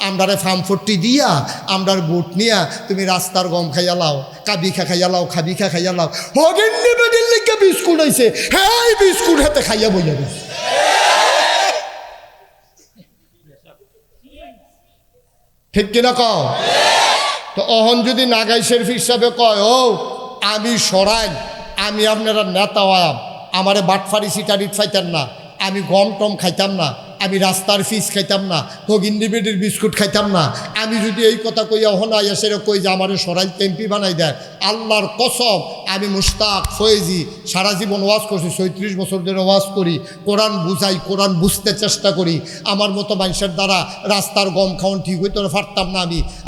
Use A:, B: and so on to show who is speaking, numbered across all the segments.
A: আমরারে ফার্মফট্টি দিয়া আমরার বুট নিয়া তুমি রাস্তার গম খাইয়া লাও, কাবিখা খাইয়া লাও, খাবিখা খাইয়া লাও। হগেন্নি বেডির লিগে বিস্কুট আইছে, হ্যাঁ বিস্কুট হাতে খাইয়া বইয়া দিস। ঠিক কিনা কও? তো অহন যদি নাগাই শরীফ হিসাবে কয়, ও আমি সরাইন, আমি আপনারা নেতা হয়াম, আমারে বাটফারি সিটারিট ফাইতেন না, আমি গম টম খাইতাম না, আমি রাস্তার ফিস খাইতাম না, হগিন্নি বেডির বিস্কুট খাইতাম না, আমি যদি এই কথা কইয়া অহন আইয়া সেরে কই যে আমারে সরাইল এমপি বানাই দেয়, আল্লাহর কসম আমি মুশতাক ফয়েজি সারা জীবন ওয়াজ করছি, 36 বছর ধরে ওয়াজ করি, কোরআন বুঝাই, কোরআন বুঝতে চেষ্টা করি। আমার মতো মানুষের দ্বারা রাস্তার গম খাওয়ান ঠিক হইতে পারতাম না।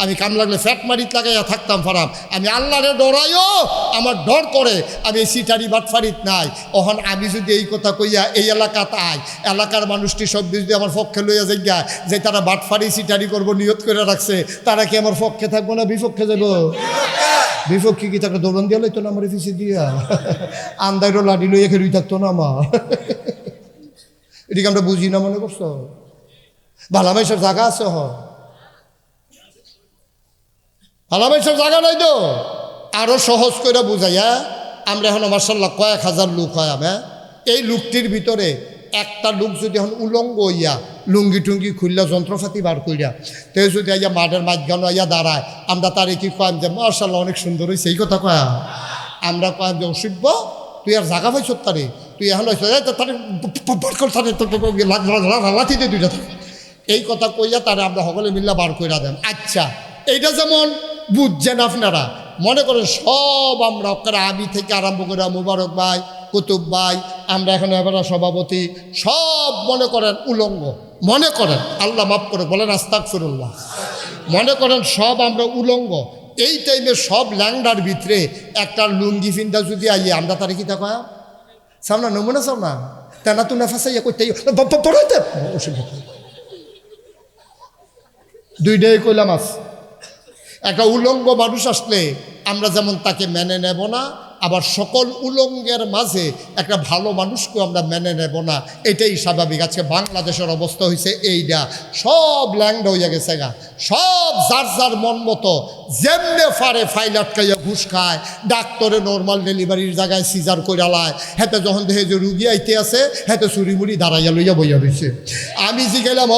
A: আমি কাম লাগলে ফ্যাট মারিত লাগাইয়া থাকতাম ফারাম। আমি আল্লাহরে ডরাইও, আমার ডর করে, আমি সিটারি বাটফারিত নাই। অহন আমি যদি এই কথা কইয়া এই এলাকাতে আই, এলাকার মানুষটি সব যদি আমার পক্ষে লইয়া যাইয়া যে তারা বাটফারি সিটারি করবো নিয়ত করে রাখছে, তারা কি আমার পক্ষে থাকবো না বিপক্ষে যাবো? বিপক্ষে কি তাকে দৌড়ন দিয়া লইতো না আমার পিছিয়ে দিয়া, আন্দাইরও লাডি লইয়া খেলুই থাকতো না আমার। এদিকে আমরা বুঝি না মনে করছো? ভালামাইসের জায়গা আছে, ভালামাইসের জায়গা নাই তো। আরো সহজ করে বুঝাইয়া আমরা এখন মার্শাল্লাহ কয়েক হাজার লোক হয়। হ্যাঁ, এই লোকটির ভিতরে একটা লোক যদি এখন উলঙ্গ হইয়া লুঙ্গি টুঙ্গি খুললা যন্ত্রপাতি বার করিয়া তে যদি আইয়া মাঠের মাঝখানে আইয়া দাঁড়ায়, আমরা তারে কি কয়াম যে মার্শাল্লাহ অনেক সুন্দর হয়েছে, এই কথা কয়া আমরা কয়াম যে অসিব্য তুই আর জায়গা পাইছ তারে, তুই এখন লাথি দে দুইটা, এই কথা কইয়া তারে আমরা সকলে মিল্লা বার কইরা দেন। আচ্ছা, এইটা যেমন বুঝছেন আপনারা, মনে করেন সব আমরা আমি থেকে আরম্ভ করে মুবারক ভাই, কুতুব ভাই, আমরা এখন এবার সভাপতি, সব মনে করেন উলঙ্গ, মনে করেন, আল্লাহ মাফ করে বলেন আস্তাগফিরুল্লাহ, মনে করেন সব আমরা উলঙ্গ। এই টাইমে সব ল্যাংডার ভিতরে একটা লুঙ্গি ফিন্দা যদি আইয়ে আমরা তারে কি থাকা সামনা নমুনা সামনা তেনা তু না ফাঁসাইয়া করতে পড়াইতে দুইটাই কইলাম আস। একটা উলঙ্গ মানুষ আসলে আমরা যেমন তাকে মেনে নেব না, আবার সকল উলঙ্গের মাঝে একটা ভালো মানুষকেও আমরা মেনে নেব না, এটাই স্বাভাবিক। আজকে বাংলাদেশের অবস্থা হয়েছে এইটা, সব ল্যাংড হইয়া গেছে গা, সব যার যার মন মতো যেমনে ফারে ফাইল আটকাইয়া ঘুষ খায়, ডাক্তারে নর্মাল ডেলিভারির জায়গায় সিজার করে লায়, হেতে যখন দেখে যে রুগী আইতে আছে হেতে চুরি মুড়ি দাঁড়াইয়া লইয়া বইয়া রয়েছে। আমি জিগাইলাম,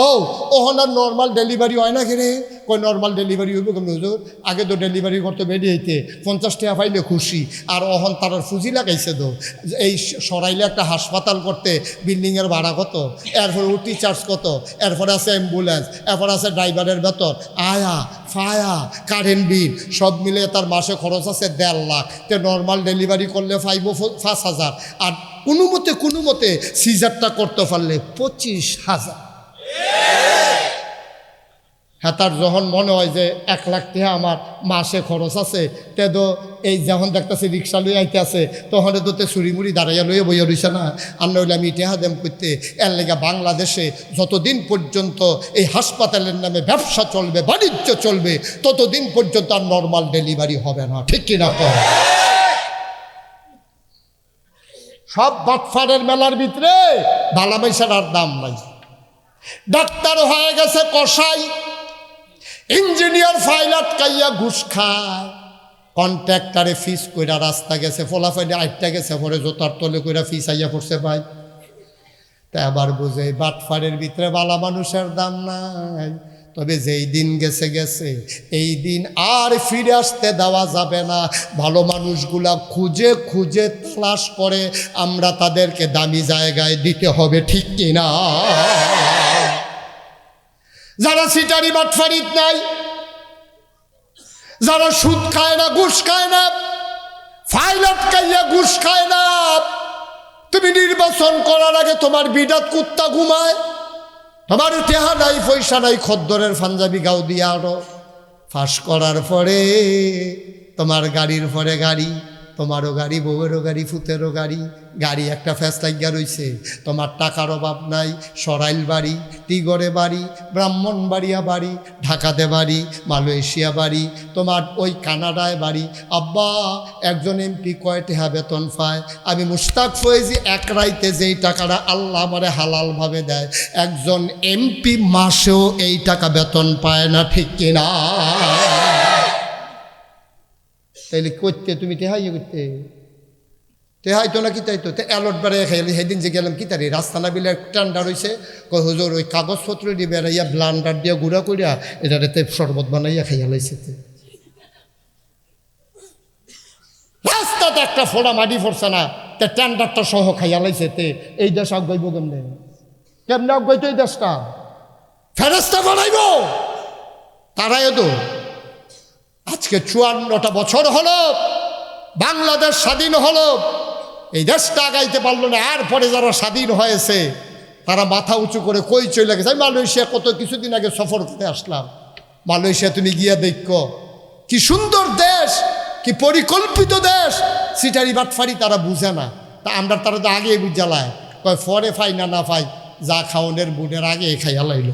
A: ওহন আর নর্মাল ডেলিভারি হয় না কেনে? কই নর্মাল ডেলিভারি হইব কেমন হুজুর? আগে তো ডেলিভারি করতে বেরিয়ে হইতে 50 টাকা পাইলে খুশি, আর অহন তার ফুজি লাগাইছে তো এই সরাইলে একটা হাসপাতাল করতে বিল্ডিংয়ের ভাড়া কত, এরপরে উটি চার্জ কত, এরপরে আছে অ্যাম্বুলেন্স, এরপরে আছে ড্রাইভারের বেতন, আয়া ফায়া কারেন্ট বিল, সব মিলে তার মাসে খরচ আছে 1.5 লাখ। তো নর্মাল ডেলিভারি করলে 5,000, আর কোনো মতে সিজারটা করতে পারলে 25,000। হ্যাঁ, তার যখন মনে হয় যে 1 লাখ টাকা আমার মাসে খরচ আছে, তে তো এই যখন দেখতেছে রিক্সা লইয়া আইতে আছে, তখন তো চুরি মুড়ি দাঁড়াইয়া লইয়া বইয়া রইছে না। আর নইলে আমি টেহা দেম করতে, এর লেগে বাংলাদেশে যতদিন পর্যন্ত এই হাসপাতালের নামে ব্যবসা চলবে, বাণিজ্য চলবে, ততদিন পর্যন্ত আর নর্মাল ডেলিভারি হবে না। ঠিক কিনা? সব বাটফারের মেলার ভিতরে ভালামাইশার আর দাম নাই। ডাক্তার হয়ে গেছে কসাই, ইঞ্জিনিয়ার ফাইল আটকাইয়া ঘুষ খায়, কন্ট্রাক্টারে ফিস কইরা রাস্তা গেছে, ফলাফাইলে আটটা গেছে, পরে জোতার তলে কইরা ফিস আইয়া পড়ছে ভাই। তা আবার বুঝে বাটফারের ভিতরে ভালো মানুষের দাম নাই। তবে যেই দিন গেছে গেছে, এই দিন আর ফিরে আসতে দেওয়া যাবে না। ভালো মানুষগুলা খুঁজে খুঁজে তালাশ করে আমরা তাদেরকে দামি জায়গায় দিতে হবে। ঠিক কিনা? যারা সিটারি বাটফারিত নাই, যারা সুদ খায় না, ঘুষ খায় না, ফাইল আটকাইয়া ঘুষ খায় না, তুমি নির্বাচন করার আগে তোমার বিডাত কুত্তা ঘুমায়, তোমার টেহা নাই, পয়সা নাই, খদ্দরের পাঞ্জাবি গাও দিয়া আরো ফাঁস করার পরে তোমার গাড়ির পরে গাড়ি, তোমারও গাড়ি, বউয়েরও গাড়ি, ফুতেরও গাড়ি, গাড়ি একটা ফ্যাস লাগিয়া রইছে। তোমার টাকার অভাব নাই, সরাইল বাড়ি, টিগরে বাড়ি, ব্রাহ্মণবাড়িয়া বাড়ি, ঢাকাতে বাড়ি, মালয়েশিয়া বাড়ি, তোমার ওই কানাডায় বাড়ি। আব্বা একজন এমপি কয় টাকা বেতন পায়? আমি মুশতাক ফয়েজি এক রাইতে যেই টাকাটা আল্লাহ আমারে হালালভাবে দেয়, একজন এমপি মাসেও এই টাকা বেতন পায় না, ঠিক কিনা? তাইলে করতে তুমি টেহাই করতে টেহাই তো না কি তাই তো অ্যালট বেড়াই খাইলি। সেদিন যে গেলাম কি তারি রাস্তানা বিলে ঠান্ডা রয়েছে, কয় হুজুর ওই কাগজপত্র দিয়ে বেড়াইয়া ব্লান্ডার দিয়ে গুঁড়া করিয়া এটাতে শরবত বানাইয়া খাইয়া লাইছে। রাস্তাতে একটা ফোড়া মাটি পড়ছে না, তে টেন্ডারটা সহ খাইয়া লাইছে। তে এই দেশ আগাইব কেমনে? কেমনে আগাইতো এই দেশটা? ফেরেস্তা বানাইব তারাই তো। আজকে 54টা বছর হলো বাংলাদেশ স্বাধীন হলো, এই দেশটা আগাইতে পারলো না। আর পরে যারা স্বাধীন হয়েছে তারা মাথা উঁচু করে কই চলে গেছে। আমি মালয়েশিয়া কত কিছুদিন আগে সফর করে আসলাম। মালয়েশিয়া তুমি গিয়া দেখো কি সুন্দর দেশ, কি পরিকল্পিত দেশ। সিটারি বাটফারি তারা বুঝে না, তা আমরা তারা তো আগেই বুঝালায়, কয় ফরে ফাই না না ফাই, যা খাওনের বুটের আগে খাইয়া লাইল,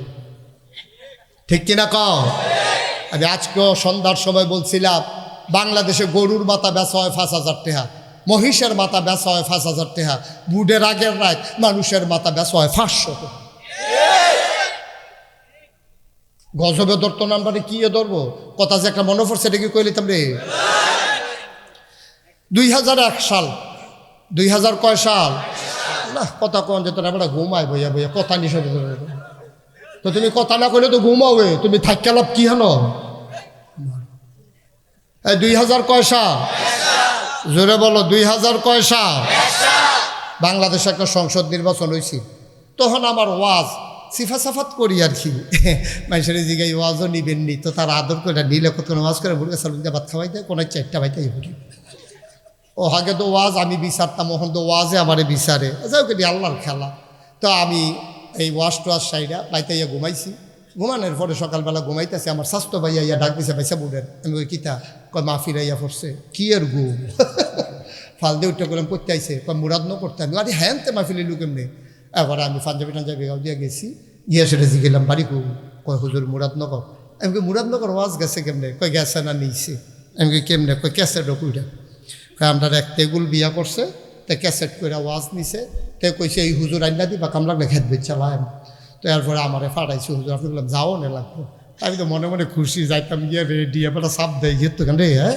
A: ঠিক কিনা কও? আমি আজকেও সন্ধ্যার সময় বলছিলাম বাংলাদেশে গরুর মাথা বেচা হয় 5,000 টাকা, মহিষের মাথা বেচা হয় 5,000 টাকা, বুটের আগের রাত মানুষের মাথা বেচা হয় 500 টাকা। গজবে ধরতো না, আমরা কি ধরবো? কথা যে একটা মনে পড়ছে, এটা কি কইলে তোমরে 2001 সাল, 2000 কয় সাল না কথা কন যে তোরা আমরা ঘুমাই বইয়া বইয়া কথা নিষেধ। তো তুমি কথা না কইলে তো ঘুমাবে, তুমি থাকা লাভ কি হলো? 2000 কয় সাল? জোরে বলো, 2000 কয় সাল? বাংলাদেশে একটা সংসদ নির্বাচন হয়েছে। তখন আমার ওয়াজ সিফা সাফাত করি আর কি, মানুষের জিগাই ওয়াজও নিবেননি, তো তার আদর করে নিলে কত ওয়াজ করে মুরগা সালুন ভাত খাওয়াই দেয়, কোনো 4টা বাইতাই বলি। ও আগে তো ওয়াজ আমি বিচারতাম, ওখান তো ওয়াজে আমারে বিচারে, যাও কেটে আল্লাহর খেলা। তো আমি এই ওয়াশ টোয়াশ সাইডা বাইতাইয়া ঘুমাইছি। ঘুমানোর পরে সকালবেলা ঘুমাইতেছে, আমার স্বাস্থ্য ভাইয়া ইয়া ডাক দিছে, ভাইসা বুড়ের। আমি ওই কিতা কয় মাহফিল ইয়া পড়ছে, কি আর ঘুম ফাল দিয়ে উঠতে গেলাম করতে আইসে, কয় মুরাদ ন করতে। আমি আরে হ্যাঁ তে মাহফিলে লুক এমনি। এবারে আমি পাঞ্জাবি গাও দিয়ে গেছি, গিয়ে সেটা জিগেলাম বাড়ি কু, কয় হুজুর মুরাদনগর। আমি কই মুরাদনগর ওয়াজ গেছে কেমনে? কয় গেছে না নিয়েছে। আমি কই কেমনে? কয় ক্যাসেট ওইটা। কয় আমরা এক তেগুল বিয়া করছে, তে ক্যাসেট করে ওয়াজ নিছে, তে কইছে এই হুজুর আইনা দিবা কামলাগলে খেত বেচ চালায়। তো এরপরে আমারে ফাটাইছে হুজুর, আপনি বললাম যাও না লাগবো। আমি তো মনে মনে খুশি, যাইতাম গিয়ে রেডি এবার সাপ দেয় গিয়ে তো রে। হ্যাঁ,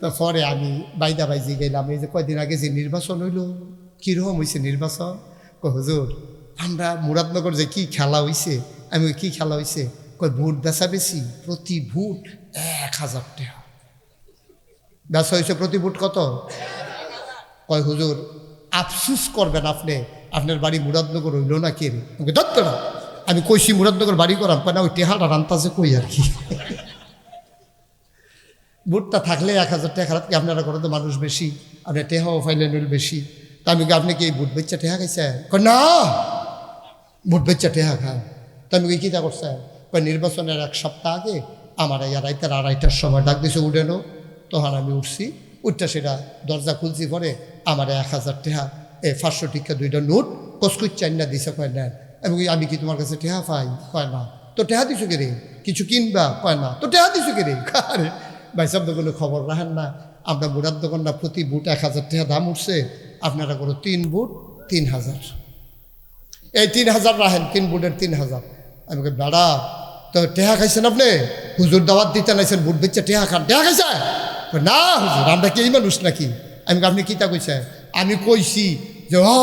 A: তারপরে আমি বাইদা বাইজি গেলাম। এই যে কয়দিন আগে যে নির্বাচন হইল, কীরকম হয়েছে নির্বাচন? কয় হুজুর আমরা মুরাদনগর যে কি খেলা হয়েছে। আমি ওই কী খেলা হয়েছে? কয় ভোট বেচা বেশি, প্রতি ভোট 1000 টাকা বেচা হয়েছে। প্রতি ভোট কত? কয় হুজুর আফসুস করবেন আপনি, আপনার বাড়ি মুরাদনগর হইল না কে রে? আমাকে ধরতো না। আমি কইছি মুরাদনগর বাড়ি করাম, কয় না ওই টেহাটা রান্তাজে কই আর কি। ভোটটা থাকলে 1000 টাকা খারাপ কি? আপনারা করে তো মানুষ বেশি, আপনি টেহাও ফাইলেন বেশি। তা আমি আপনি কি এই ভোট বেচ্চা টেহা খাইছে? কয় না, ভোট বেচ্চা টেহা খায়। তা আমি কী তা করছে? কয় নির্বাচনের 1 সপ্তাহ আগে আমার এই রাইতের 2:30টার সময় ডাক দিছে উঠেনো। তখন আমি উঠছি, উঠটা সেটা দরজা খুলছি, পরে আমার 1000 টাকা 500 টিকা 2টা নোট কসকুচ চাইনা দিছে। কয় নেন। আমি কি তোমার কাছে টেহা পাই? কয় না। তো টেহা দিছো কে রে? কিছু কিনবা? কয় না। তো টেহা দিছো কে রে? আরে ভাই শব্দগুলো খবর রাখেন না। আমরা বুড়ার দোকান না, প্রতি বুট 1000 টাকা দাম উঠছে, আপনারা করো 3 বুট 3000। এই 3000 রাখেন, 3 বুটের 3000। আমি কই বেড়া তো টেহা খাইছেন আপনি? হুজুর দাওয়াত দিতে নাইছেন, বুট বেচা টেহা খান? টেহা খাইছে না হুজুর, আমরা কি এই মানুষ নাকি? আমি আপনি কী তা কইছে? আমি কইছি যে ও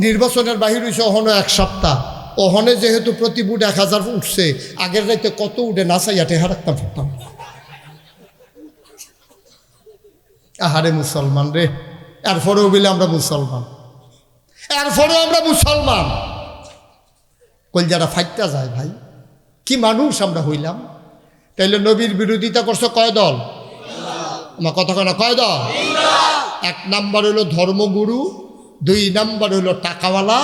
A: নির্বাচনের বাহির হয়েছে ওহনো 1 সপ্তাহ, ওহনে যেহেতু প্রতি বুট 1000 উঠছে, আগের রাইতে কত উঠে নাচাইয়া টেহা রাখতাম পারতাম। আহারে মুসলমান রে, এরপরেও বলে আমরা মুসলমান, এরপরেও আমরা মুসলমান। কলজারা ফাইটটা যায় ভাই, কি মানুষ আমরা হইলাম। তাইলে নবীর বিরোধিতা করছে কয় দল? আমার কথা কয় না, কয় দল? 1 নাম্বার হইল ধর্মগুরু, 2 নাম্বার হইল টাকাওয়ালা,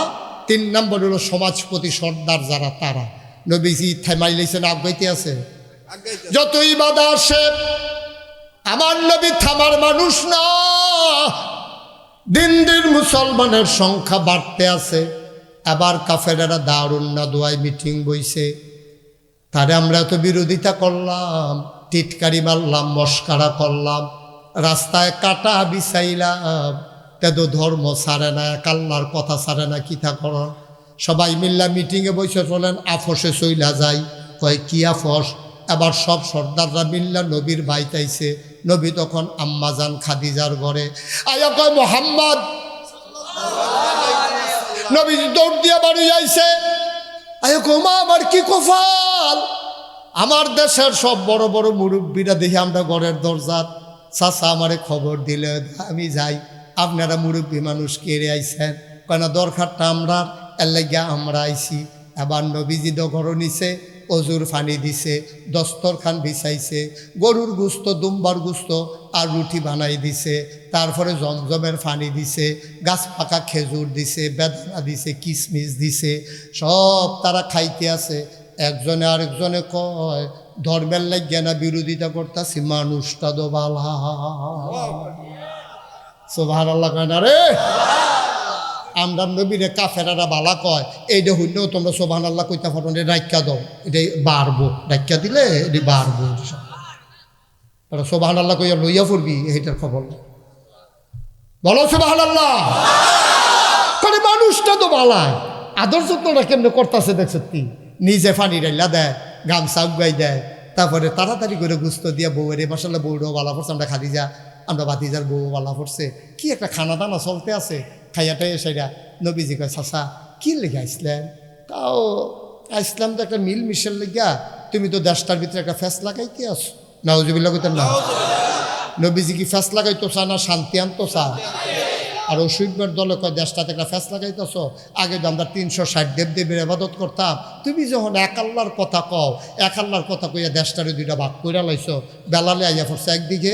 A: 3 নাম্বার হইল সমাজপতি সর্দার যারা, তারা। নবীজি থামাই লাইছে না আগাইতে আছে? যতই বাধা আসে আমার নবী থামার মানুষ না। দিন দিন মুসলমানের সংখ্যা বাড়তে আছে। আবার কাফেরেরা দারুন না দোয়ায় মিটিং বইছে, তারে আমরা তো বিরোধিতা করলাম, টিটকারি মারলাম, মস্কারা করলাম, রাস্তায় কাটা বিছাইলাম, তেদ ধর্ম ছাড়ে না, এক আল্লাহর কথা ছাড়ে না, কিতা করন। সবাই মিল্লা মিটিংয়ে বসে চলেন, আফসে চইলা যাই, কয় কি আফস। এবার সব সর্দাররা মিল্লা নবীর বাইতাইছে। নবী তখন আম্মাজান খাদিজার ঘরে আয়া কয় মোহাম্মদ। নবী দৌড় দিয়া বাড়ি আইছে। আয়া কমা আমার কি কপাল, আমার দেশের সব বড় বড় মুরব্বীরা দেখি আমরা ঘরের দরজাত, চাচা আমারে খবর দিলে আমি যাই, আপনারা মুরব্বী মানুষ কেড়ে আইছেন, কেন দরকারটা আমরা এর লাগিয়া আমরা আইছি। এবার নবীজি ঘর নিছে, অজুর ফানি দিছে, দস্তরখান বিছাইছে, গরুর গুস্ত, দুম্বার গুস্ত আর রুটি বানাই দিছে, তারপরে জমজমের ফানি দিছে, গাছ পাকা খেজুর দিছে, বেদানা দিছে, কিশমিশ দিছে, সব তারা খাইতে আছে। একজনে আরেকজনে কয় ধর্মের লাগিয়া না বিরোধিতা করতেছি, মানুষটা তো বালা। সুবহানাল্লাহ কয় না রে। আমরা নবীরে কাফেরারা বালা কয়, এইটা হইলেও তোমরা সুবহানাল্লাহ কইতা পারো, রাইকা দাও, এটাই বাড়বো, রাইকা দিলে এটি বাড়বো। তারা সুবহানাল্লাহ কইয়া লইয়া পড়বি, এইটার খবর বলো সুবহানাল্লাহ। মানে মানুষটা তো বালায়, আদর যত্নটা কেমনে করতেছে দেখছ তুই, নিজে ফানি ডাইলা দেয়, গামছা উগাই দেয়, তারপরে তাড়াতাড়ি করে গুস্ত দিয়া বউয়ের মাসাল্লাহ বউটাও বালা পড়ছে, আমরা খাদিজা, আমরা বাতিজার বউ বালা পড়ছে, কি একটা খানা দানা চলতে আছে। খাইয়াটাই সেটা নবীজি কয় চাচা কি লেগে আসলেন? তাও আসলাম তো একটা মিল মিশের লেগা, তুমি তো দেশটার ভিতরে একটা ফ্যাস লাগাইতে আসো। নাউজুবিল্লাহ কইতেন না। নবীজি কি ফ্যাস লাগাইতো চা না শান্তি আনতো চা? আর অসুখের দলে কয় দেশটাতে একটা ফ্যাস লাগাইতেছ, আগে তো আমরা 360 দেবদেবীর ইবাদত করতাম, তুমি যখন এক আল্লাহর কথা কও, এক আল্লাহর কথা কইয়া দেশটারে দুইটা ভাগ কইরা লাইছ। বেলালে আইয়া পড়ছে একদিকে,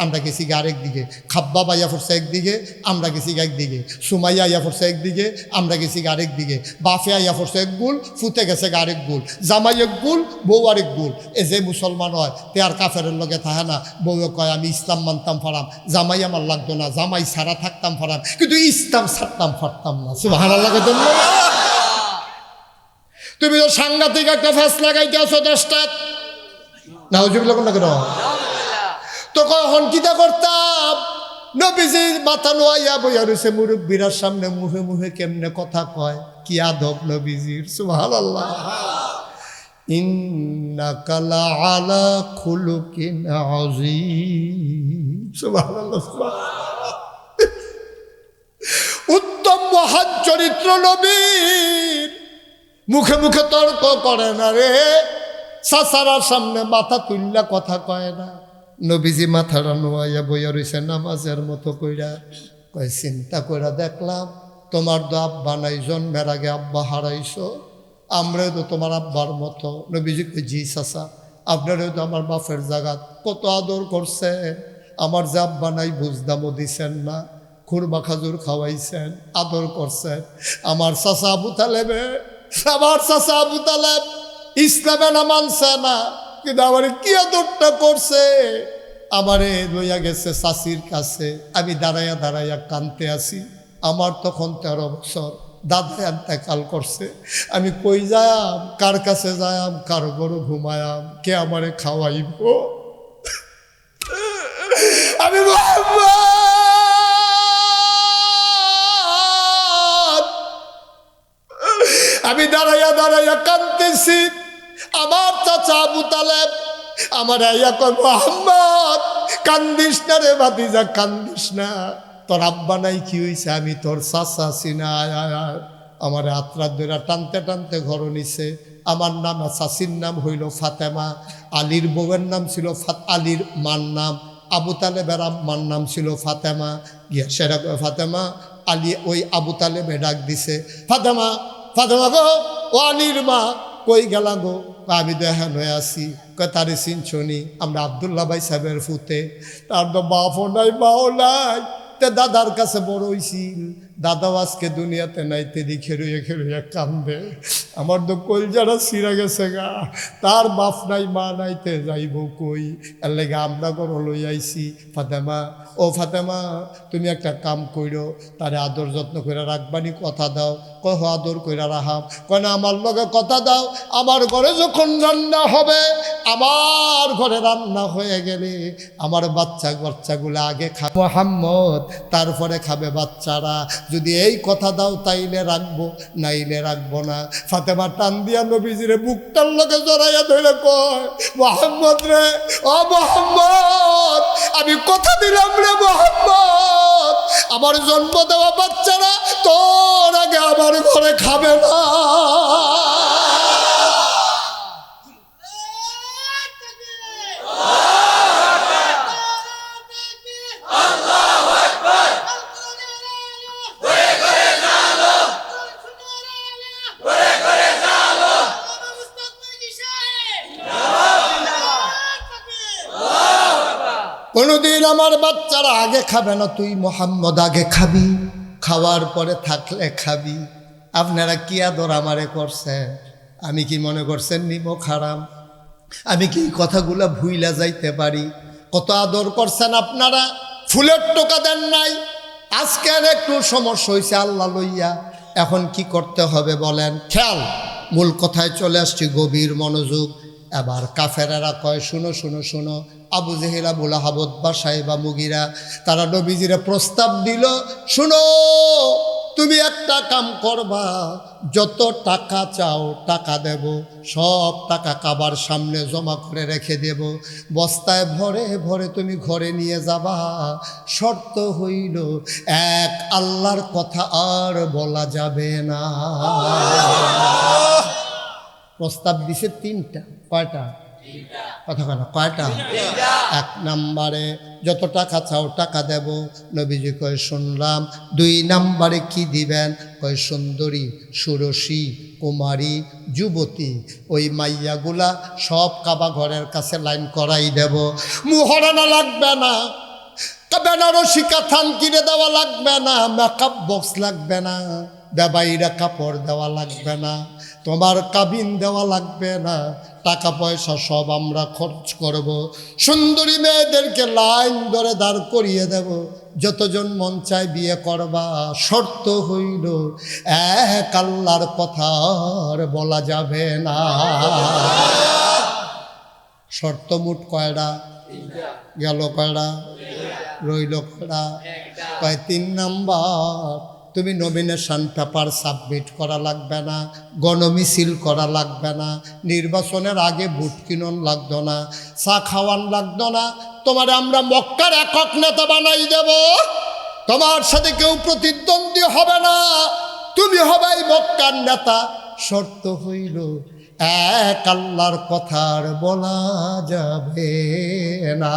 A: আমরা গেছি গা আরেক দিকে, খাব্বাব আইয়া পড়ছে একদিকে, আমরা গেছি গা একদিকে, সুমাইয়া আইয়া পড়ছে একদিকে, আমরা গেছি গা আরেক দিকে, বাফে আইয়া পড়ছে এক গুল, ফুতে গেছে গা আরেক গুল, জামাই এক গুল, বউ আরেক গুল। এ যে মুসলমান হয় তে আর কাফেরের লগে থাকে না, বউয়ে কয় আমি ইসলাম মানতাম ফারাম, জামাই আমার লাগতো না, জামাই ছাড়া থাকতাম ফারাম, কিন্তু ইসলাম ছাড়তাম ফারতাম না। সুবহানাল্লাহ কইতেন না। তুমি তো সাংঘাতিক একটা ফ্যাস লাগাইতে আসো দেশটা, নাউজুবিল্লাহ কোন কেন তো কখন কিতা করতাম। নবীজি মাথা নোয়াইয়া বইয়া রয়েছে, মুরব্বীরার সামনে মুহে মুহে কেমনে কথা কয়, কি আদব নবীজির। সুবহানাল্লাহ। ইন্নাকা লাআলা খুলুকিন আযীম। সুবহানাল্লাহ। উত্তম মহান চরিত্র নবীর, মুখে মুখে তর্ক করে না রে, চাচারার সামনে মাথা তুললা কথা কয় না। নবীজি মাথাটা নোয়াইয়া বইয়া রয়েছে নামাজের মতো কইরা, কয় চিন্তা কইরা দেখলাম তোমার তো আব্বা নাই, জন্মের আগে আব্বা হারাইছো, আমরাও তো তোমার আব্বার মতো। নবীজি কই জি চাচা, আপনারাও তো আমার বাপের জাগাত কত আদর করছেন, আমার যে আব্বা নাই বুঝদামও দিছেন না, খুরমা খাজুর খাওয়াইছেন, আদর করছেন। আমার চাচা আবু তালেবে, আমার চাচা আবু তালেব ইসলামে না মানছে না, কিন্তু আমার কি আদরটা করছে। আমারে লইয়া গেছে চাচির কাছে, আমি দাঁড়াইয়া দাঁড়াইয়া কানতে আসি। আমার তখন 13 বছর, দাদা এন্তেকাল করছে। আমি কই যায়াম, কার কাছে যায়াম, কার গরু ঘুমায়াম, কে আমারে খাওয়াইব? আমি আমি দাঁড়াইয়া দাঁড়াইয়া কাঁদতেছি। আমার চাচা আবু তালেব আমার আইয়া কয় মোহাম্মদ কান্দিস না রে ভাতিজা, কান্দিস না, তোর আব্বা নাই কি হয়েছে, আমি তোর চাচা চিনা। আমার আত্রাত ধরে টানতে টানতে ঘর নিছে। আমার নাম, চাচির নাম হইল ফাতেমা, আলীর বউয়ের নাম ছিল আলীর মার নাম, আবু তালেবের আম্মার নাম ছিল ফাতেমা। গিয়া সেরা ফাতেমা, আলী ওই আবু তালেবে ডাক দিছে, ফাতেমা ফাতেমা গো, ও আলীর মা কই গেলা গো? আমি তো এখন হয়ে আসি। তারে চিনছনি, আমরা আবদুল্লাহ ভাই সাহেবের ফুতে, তার তো বাপও নাই মাও নাই, তে দাদার কাছে বড় হইছিল, দাদাও আজকে দুনিয়াতে নাইতে দি খেরুয়ে খেরুয়ে কান্দে। আমার তো কলজারা ছিঁড়া গেছে গা, তার বাপ নাই মা নাইতে যাইব কই। এর লেগে আমরা ঘর লই আইছি। ফাতেমা, ও ফাতেমা, তুমি একটা কাম কইরো, তারে আদর যত্ন করে রাখবানি, কথা দাও। কহ আদর কইরা রাহাম। কয় না, আমার লগে কথা দাও, আমার ঘরে যখন রান্না হবে, আমার ঘরে রান্না হয়ে গেলে আমার বাচ্চাগুলো আগে খাবে মোহাম্মদ, তারপরে খাবে বাচ্চারা। যদি এই কথা দাও তাইলে রাখবো, নাইলে রাখবো না। ফাতেমা টান দিয়া নবীজিরে বুকটার লগে জড়াইয়া ধরে কয়, মোহাম্মদ রে, ও মোহাম্মদ, আমি কথা দিলাম রে মোহাম্মদ, আমার জন্ম দেওয়া বাচ্চারা তোর আগে আমার ঘরে খাবে না। কোনোদিন আমার বাচ্চারা আগে খাবে না, তুই মোহাম্মদ আগে খাবি, খাওয়ার পরে থাকলে খাবি। আপনারা কি আদর আমারে করছেন? আমি কি মনে করছেন নিমক হারাম? আমি কি কথাগুলা ভুইলা যাইতে পারি? কত আদর করছেন আপনারা, ফুলের টোকা দেন নাই। আজকের একটু সমস্যা হয়েছে আল্লাহ লইয়া, এখন কি করতে হবে বলেন? খেয়াল, মূল কথায় চলে আসছি, গভীর মনোযোগ। এবার কাফেরেরা কয়, শুনো শুনো শুনো, আবু জেহেল, আবু লাহাব, উতবা, সাইবা, মুগিরা, তারা নবীজিরে প্রস্তাব দিল, শুনো, তুমি একটা কাম করবা, যত টাকা চাও টাকা দেব, সব টাকা কাবার সামনে জমা করে রেখে দেব, বস্তায় ভরে ভরে তুমি ঘরে নিয়ে যাবা। শর্ত হইল, এক, আল্লাহর কথা আর বলা যাবে না। প্রস্তাব দিছে তিনটা। কয়টা? কথা কেন? কয়টা? এক নম্বরে, যত টাকা চাও টাকা দেব। নবীজি কয়, শুনলাম। দুই নম্বরে কি দিবেন? কয়, সুন্দরী, সুরসী, কুমারী, যুবতী, ওই মাইয়াগুলা সব কাবা ঘরের কাছে লাইন করাই দেব। মুহরানা লাগবে না, বেনারসি কাথান কিনে দেওয়া লাগবে না, মেকআপ বক্স লাগবে না, বেবাইরা কাপড় দেওয়া লাগবে না, তোমার কাবিন দেওয়া লাগবে না, টাকা পয়সা সব আমরা খরচ করব। সুন্দরী মেয়েদেরকে লাইন ধরে দাঁড় করিয়ে দেব, যতজন মন চায় বিয়ে করবা। শর্ত হইল, এক, আল্লাহর কথা আর বলা যাবে না। শর্ত মোট কয়টা? গেল কয়টা? রইল কয়টা? কয়, 3 নাম্বার, তুমি নমিনেশন পেপার সাবমিট করা লাগবে না, গণমিছিল করা লাগবে না, নির্বাচনের আগে ভোট কিনন লাগতো না, চা খাওয়ান লাগতো না, তোমার আমরা মক্কার একক নেতা বানাই দেব, তোমার সাথে কেউ প্রতিদ্বন্দ্বী হবে না, তুমি হবাই মক্কার নেতা। শর্ত হইল, এক, আল্লাহর কথার বলা যাবে না।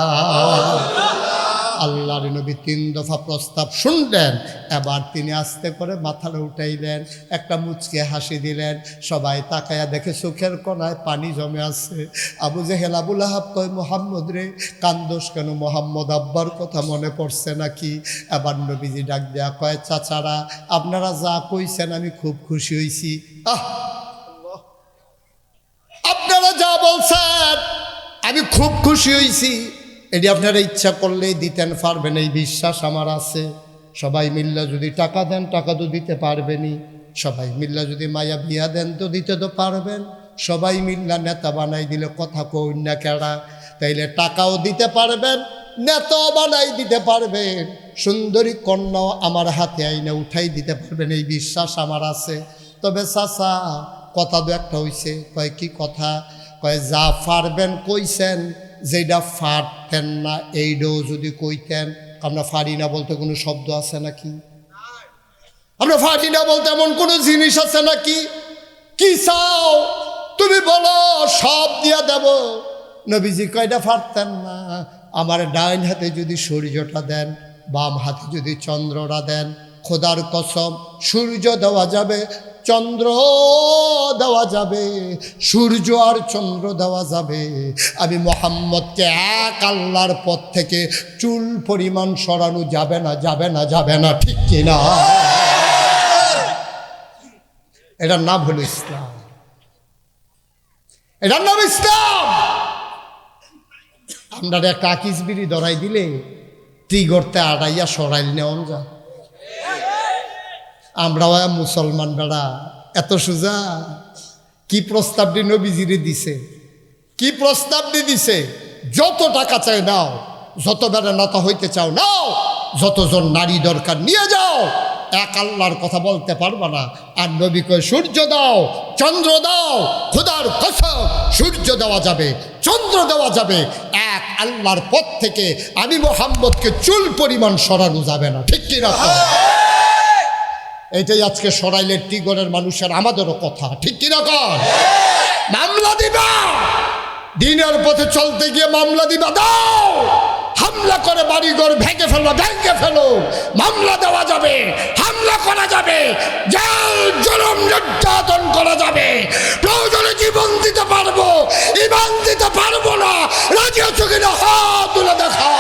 A: আল্লাহর নবী 3 দফা প্রস্তাব শুনলেন। এবার তিনি আস্তে করে মাথাটা উঠাইলেন, একটা মুচকে হাসি দিলেন। সবাই তাকায়া দেখে চোখের কোনায় পানি জমে আছে। আবু জেহেল, আবু লাহাব কয়, মোহাম্মদ রে, কান্দোস কেন? মোহাম্মদ আব্বার কথা মনে পড়ছে নাকি? এবার নবীজি ডাক দেয়া কয়, চাচারা, আপনারা যা কইছেন আমি খুব খুশি হয়েছি। আপনারা যা বলছেন আমি খুব খুশি হয়েছি। এটি আপনারা ইচ্ছা করলেই দিতেন পারবেন, এই বিশ্বাস আমার আছে। সবাই মিল্লা যদি টাকা দেন, টাকা তো দিতে পারবেনই। সবাই মিল্লা যদি মায়া বিয়া দেন তো দিতে তো পারবেন। সবাই মিল্লা নেতা বানাই দিলে কথা কই না কেডা? তাইলে টাকাও দিতে পারবেন, নেতাও বানাই দিতে পারবেন, সুন্দরী কন্যাও আমার হাতে আইনে উঠাই দিতে পারবেন, এই বিশ্বাস আমার আছে। তবে চাচা, কথা দু একটা হইছে। কয়, কি কথা? কয়, যা পারবেন কইছেন, যেটা পারতেন না এইটাও যদি কইতেন। আমরা পারি না বলতে কোনো শব্দ আছে নাকি? আমরা পারি না বলতে এমন কোনো জিনিস আছে নাকি? কি চাও তুমি বলো, সব দিয়া দেব। নবীজি কয়টা পারতেন না? আমার ডাইন হাতে যদি সূর্যটা দেন, বাম হাতে যদি চন্দ্রটা দেন, খোদার কসম সূর্য দেওয়া যাবে, চন্দ্র দেওয়া যাবে, সূর্য আর চন্দ্র দেওয়া যাবে। আমি মোহাম্মদকে এক আল্লাহর পথ থেকে চুল পরিমাণ সরানো যাবে না, যাবে না, যাবে না, ঠিক কিনা? এটার নাম হলো ইসলাম, এটার নাম ইসলাম। আমরা একটা আকিস বিড়ি ধরাই দিলে টিগরতে আড়াইয়া সরাইল নেওয়া যায়। আমরা মুসলমান বেড়া এত সোজা। কি প্রস্তাবটি নবীজিরে দিছে, কি প্রস্তাবটি দিছে? যত টাকা চাই নাও, যত বেড়া নাতা হইতে চাও নাও, যতজন নারী দরকার নিয়ে যাও, এক আল্লাহর কথা বলতে পারবা না। আর নবী কয় সূর্য দাও, চন্দ্র দাও, খোদার কসম সূর্য দেওয়া যাবে, চন্দ্র দেওয়া যাবে, এক আল্লাহর পথ থেকে আমি মুহাম্মদকে চুল পরিমাণ সরানো যাবে না। ঠিক কি না? এটাই আজকে সরাইলের টিগরের মানুষের আমাদেরও কথা। ঠিক কি না? মামলা দিবা, দিনের পথে চলতে গিয়ে মামলা দিবা, দাও। হামলা করে বাড়িঘর ভেঙে ফেলো, ভেঙে ফেলো, মামলা দেওয়া যাবে, হামলা করা যাবে, জেল জুলুম নির্যাতন করা যাবে, প্রয়োজনে জীবন দিতে পারবো, ঈমান দিতে পারবো না। রাজি আছো কিনা? হাত তুলে দেখা।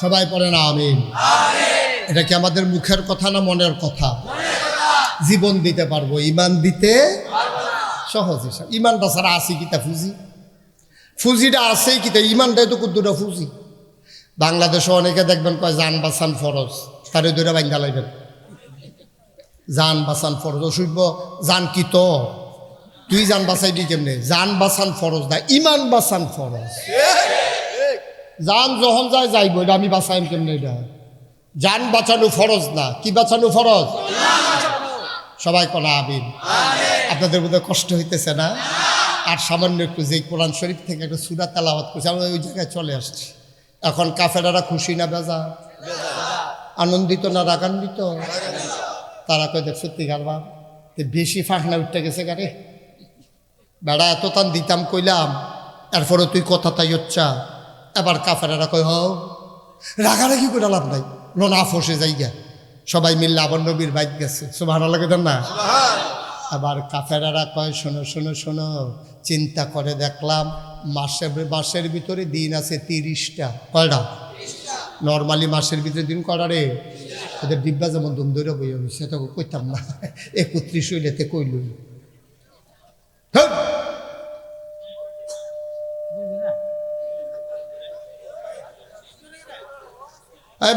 A: সবাই পড়ে না আমিন। এটা কি আমাদের মুখের কথা না মনের কথা? জীবন দিতে পারবো, ইমান দিতে সহজ হিসাব। ইমানটা ছাড়া আসি কিতা ফুজি, ফুজিটা আসেই কিতা, ইমানটাই তো কুদ্দুটা ফুজি। বাংলাদেশে অনেকে দেখবেন কয় জান বাঁচান ফরজ, তারে দূরে বাইন্দা লাইবেন। জান বাঁচান ফরজ, অসুভ জান কি তো তুই জান বাঁচাইবি কেমনে? জান বাঁচান ফরজ না, ইমান বাঁচান ফরজ। জান যখন যায় যাইব, এটা আমি বাঁচাইম কেমনে? এটা জান বাঁচানো ফরজ না, কি বাঁচানো ফরজ? সবাই করা আমিন। আপনাদের মধ্যে কষ্ট হইতেছে না? আর সামান্য একটু যে কোরআন শরীফ থেকে একটা সূরা তেলাওয়াত করছে, আমরা ওই জায়গায় চলে আসছি। এখন কাফেরারা খুশি না বেজা, আনন্দিত না রাগান্বিত? তারা কয় দেখ সত্যি গারবা বেশি ফাঁকনা উঠতে গেছে গারে, বেড়া এত টান দিতাম কইলাম, এরপরে তুই কথা তাই হচ্ছা। এবার কাফেরারা কয় হ রাগারাগি করে লাভ নাই, লোনা ফসে যাই গা। সবাই মিললে আবার নবীর বাইক গেছে, সুবহানাল্লাহ কেন না? আবার কাফেরারা কয় শোনো শোনো শোনো, চিন্তা করে দেখলাম মাসের ভিতরে দিন আছে 30টা। কয়টা? নর্মালি মাসের ভিতরে দিন কয়টা রে? ওদের ডিব্বা যেমন দুম ধরে বই, আমি সেটা কইতাম না, 31 হইলেতে কইল।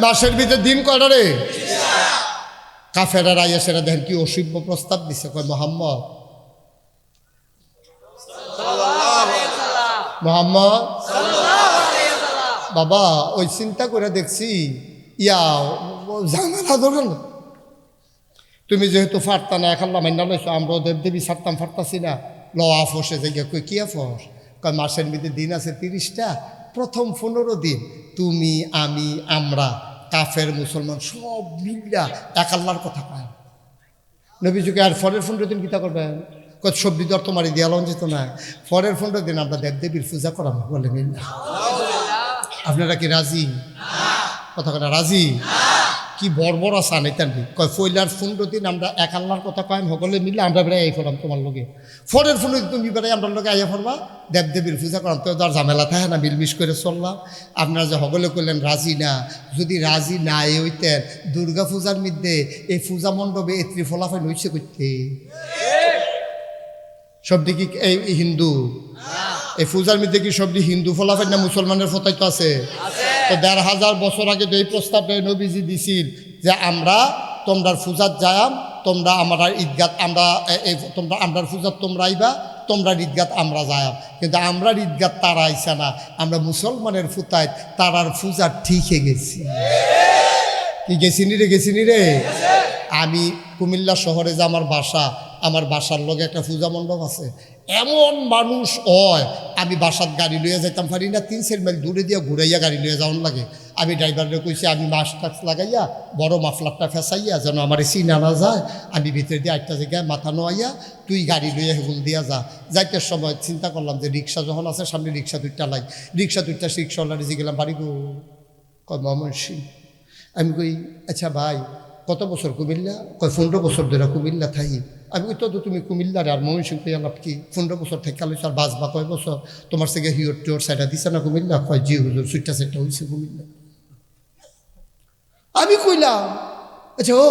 A: মাসের ভিতরে দিন কয়টা রে? কাফেরারা এসে দেখেন কি অসভ্য প্রস্তাব দিছে। কয় মোহাম্মদ বাবা ওই চিন্তা করে দেখছি ইয়া জানালা ধরেন, তুমি যেহেতু ফারতা না এখন মাইনা লইছো, আমরা দেবদেবী ছাড়তাম ফারতাছি না, ল আফসে যাই কই কি আফস? কয় মাসের মধ্যে দিন আছে 30টা, প্রথম 15 দিন তুমি আমি আমরা কাফের মুসলমান সব মিল্লা এক আল্লাহর কথা পায়। নবীযুগে আর পরের 15 দিন কিতা করবেন? কত সবজি দর তোমার দিয়ালন যেত না, পরের 15 দিন আমরা দেবদেবীর পূজা করাবো। বলেন আপনারা কি রাজি? কথা কথা রাজি? কি বর্বর আসান এটা কয় পয়লার 15 দিন আমরা এক আল্লাহর কথা কয়েম সকলে মিলে আমরা বেড়াই আই করলাম তোমার লগে, পরের 15 দিন তুমি বেড়াই আমরা লগে আইয়া করবা, দেবদেবীর পূজা করাম। তো তার ঝামেলা থাকে না, মিলমিশ করে চললাম। আপনারা যে সকলে করলেন রাজি না, যদি রাজি না হইতেন দুর্গা পূজার মধ্যে এই পূজা মণ্ডপে এত্রি ফলাফল হইছে করতে সবদি কি এই হিন্দু? এই পূজার মধ্যে কি সবদি হিন্দু ফলাফল না মুসলমানের ফতাই তো আছে? তো 1500 বছর আগে তো এই প্রস্তাবটা নবীজি দিছিল যে আমরা তোমরার পূজাত যায়াম, তোমরা আমার ঈদগাত আমরা তোমরা আমরার পূজাত তোমরা আইবা, তোমরা ঈদগাত আমরা যায়াম। কিন্তু আমরা ঈদগাত তারা আইসা না, আমরা মুসলমানের ফুতায় তারার পূজা ঠিকই গেছি। কি গেছি নি রে? আমি কুমিল্লা শহরে যে আমার বাসার লগে একটা পূজা মণ্ডপ আছে, এমন মানুষ হয় আমি বাসার গাড়ি লইয়া যাইতাম পারি না, 3-4 মাইল দূরে দিয়ে ঘুরাইয়া গাড়ি লইয়া যাওয়ার লাগে। আমি ড্রাইভারকে কইছি আমি মাস্ক টাক্স লাগাইয়া বড় মাফলারটা ফেসাইয়া যেন আমার চিনা না যায়, আমি ভিতরে দিয়ে একটা জায়গায় মাথা নোয়াইয়া তুই গাড়ি লইয়া হেগুল দিয়া যা। যাইতে সময় চিন্তা করলাম যে রিক্সা যখন আছে সামনে রিক্সা দুইটা লাই, রিক্সা দুইটা রিক্সাওয়ালা রেজে গেলাম বাড়ি গো কয় ময়মনসিংহ। আমি কই আচ্ছা ভাই কত বছর কুমিল্লা? কয় 15 বছর ধরে কুমিল্লা থাকি। আমি কই তো তুমি কুমিল্লার আর ময়মনসিংহ পেয়ে লাভ কি? 15 বছর থেকে কালো আর বাঁচবা কয় বছর? তোমার থেকে হিওর টিওর সাইডা দিছে না কুমিল্লা? কয় জি হুজুর সুইটা সেটটা হয়েছে কুমিল্লা। আমি কইলাম আচ্ছা ও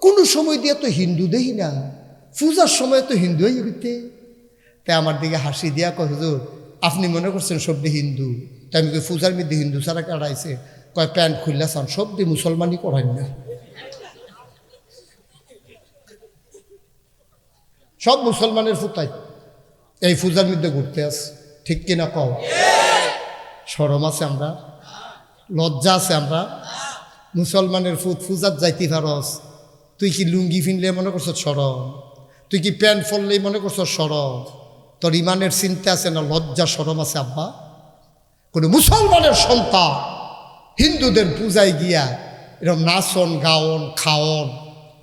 A: কোনো সময় দিয়ে তো হিন্দু দেখি না, পূজার সময় তো হিন্দু হয়ে গেতে। তাই আমার দিকে হাসি দিয়া কয় হুজুর আপনি মনে করছেন সবদি হিন্দু? তাই আমি কই পূজার মধ্যে হিন্দু ছাড়া কাটাইছে? কয় প্যান্ট খুললা চান সবদি মুসলমানই করাই না, সব মুসলমানের ফুটাই এই পূজার মধ্যে ঘুরতে আস। ঠিক কিনা কও? শরম আছে আমরা? লজ্জা আছে আমরা? মুসলমানের পূজার যাইতে পারস? তুই কি লুঙ্গি ফিনলে মনে করছ সরম? তুই কি প্যান্ট ফললেই মনে করছ সরম? তোর ইমানের চিন্তা আছে না লজ্জা সরম আছে আব্বা? কোনো মুসলমানের সন্তান হিন্দুদের পূজায় গিয়া এরকম নাচন গাওন খাওন,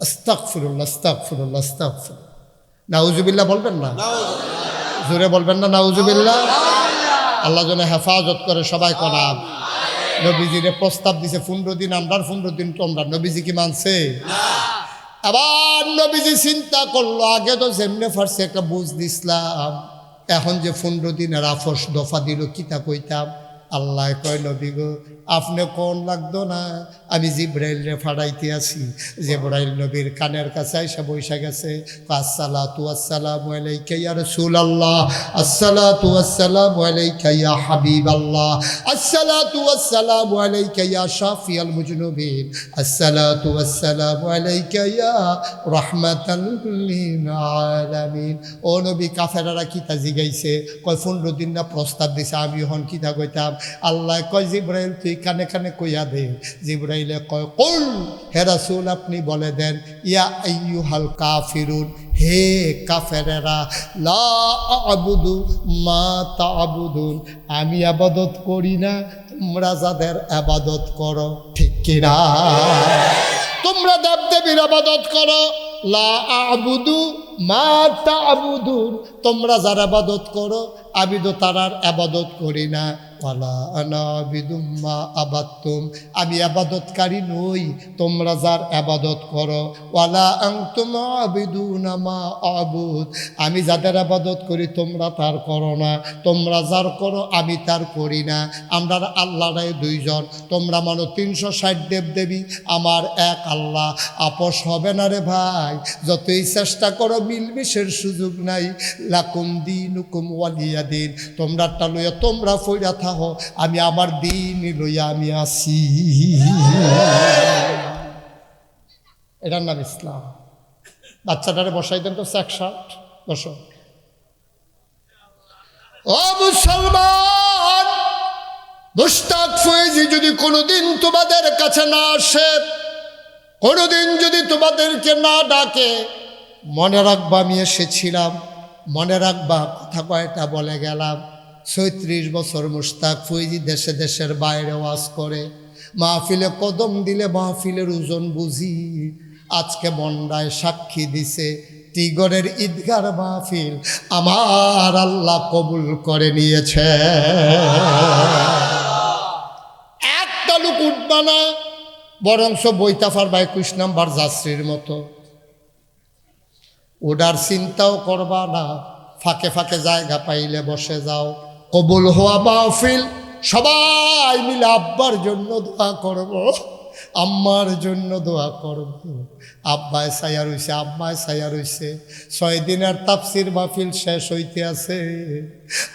A: আস্তাগফিরুল্লাহ আস্তাগফিরুল্লাহ আস্তাগফিরুল্লাহ, নাউজুবিল্লাহ বলবেন না? জোরে বলবেন না নাউজুবিল্লাহ? আল্লাহ যেন হেফাজত করে সবাই করাম। নবীজিরে প্রস্তাব দিছে 15 দিন আমরা 15 দিন তোমরা, নবীজি কি মানছে? আবার নবীজি চিন্তা করলো আগে তো যেমনে ফারছে একটা বুঝ দিছিলাম, এখন যে 15 দিনের আফস দফা দিল কিতা কইতাম? আল্লাহ কয় নবী গো আপনি কোন লাগতো না, আমি জিব্রাইলরে ফাড়াইতে আছি। জিব্রাইল নবীর কানের কাছে এসে বৈশা গেছে। আসসালাতু আসসালামু আলাইকা ইয়া রাসূলুল্লাহ, আসসালাতু আসসালামু আলাইকা ইয়া হাবিবাল্লাহ, আসসালাতু আসসালামু আলাইকা ইয়া শাফিয়াল মুজনুবিন, আসসালাতু আসসালামু আলাইকা ইয়া রাহমাতাল লিল আলামিন। ও নবী কাফেররা কিতা জিগাইছে? কয় 15 দিন না প্রস্তাব দিছে, আমি হন কিতা কইতাম? আল্লাহ কয় জিব্রাইল তুই কানে কানে কইয়া দে। জিব্রাইলে কয় কুল হে রাসূল আপনি বলে দেন, ইয়া আইয়ুহাল কাফিরুন, হে কাফেরেরা, লা আ'বুদু মা তা'বুদুন, আমি ইবাদত করি না তোমরা যাদের ইবাদত করো। ঠিক কিনা? তোমরা দেবদেবীর ইবাদত করো। লা আ'বুদু মা তা'বুদুন, তোমরা যারা ইবাদত করো আমি তো তারার ইবাদত করি না। ওয়ালা আনা আবিদুম মা আবাদতুম, আমি ইবাদতকারী নই তোমরা যার ইবাদত করো। ওয়ালা আনতুম আবিদুনা মা আবুদ, আমি যাদের ইবাদত করি তোমরা তার করো না, তোমরা যার করো আমি তার করি না। আমরা আল্লাহরাই দুইজন, তোমরা মানো 360 দেবদেবী, আমার এক আল্লাহ। আপোষ হবে না রে ভাই, যতই চেষ্টা করো মিলমিশের সুযোগ নাই। লাকুম দীনুকুম ওয়ালিয়া দিন, তোমরাটা লইয়া তোমরা ফইরা থাকো, আমি আমার দিন লইয়া আমি আসি। এটার নাম ইসলাম। বাচ্চাটারে বসাই দেন তো 160 বসো। ও মুসলমান, মুশতাক ফয়েজী যদি কোনোদিন তোমাদের কাছে না আসে, কোনোদিন যদি তোমাদেরকে না ডাকে, মনে রাখবা আমি এসেছিলাম, মনে রাখবা কথা কয়টা বলে গেলাম। 36 বছর মুশতাক ফয়েজী দেশে দেশের বাইরে ওয়াজ করে, মাহফিলে কদম দিলে মাহফিলের ওজন বুঝি। আজকে মন্ডায় সাক্ষী দিছে, টিগরের ঈদগার মাহফিল আমার আল্লাহ কবুল করে নিয়েছে। একটা লোক উঠবা না, বরংস বইতাফার 21 নম্বর যাত্রীর মতো ওটার চিন্তাও করবা না। ফাঁকে ফাঁকে জায়গা পাইলে বসে যাও। কবুল হওয়া মাহফিল, সবাই মিলে আব্বার জন্য দোয়া করব, আম্মার জন্য দোয়া করব। আব্বায় ছায়া রইছে, আম্মায় ছায়া রইছে। 6 দিনের তাফসির মাহফিল শেষ হইতে আছে,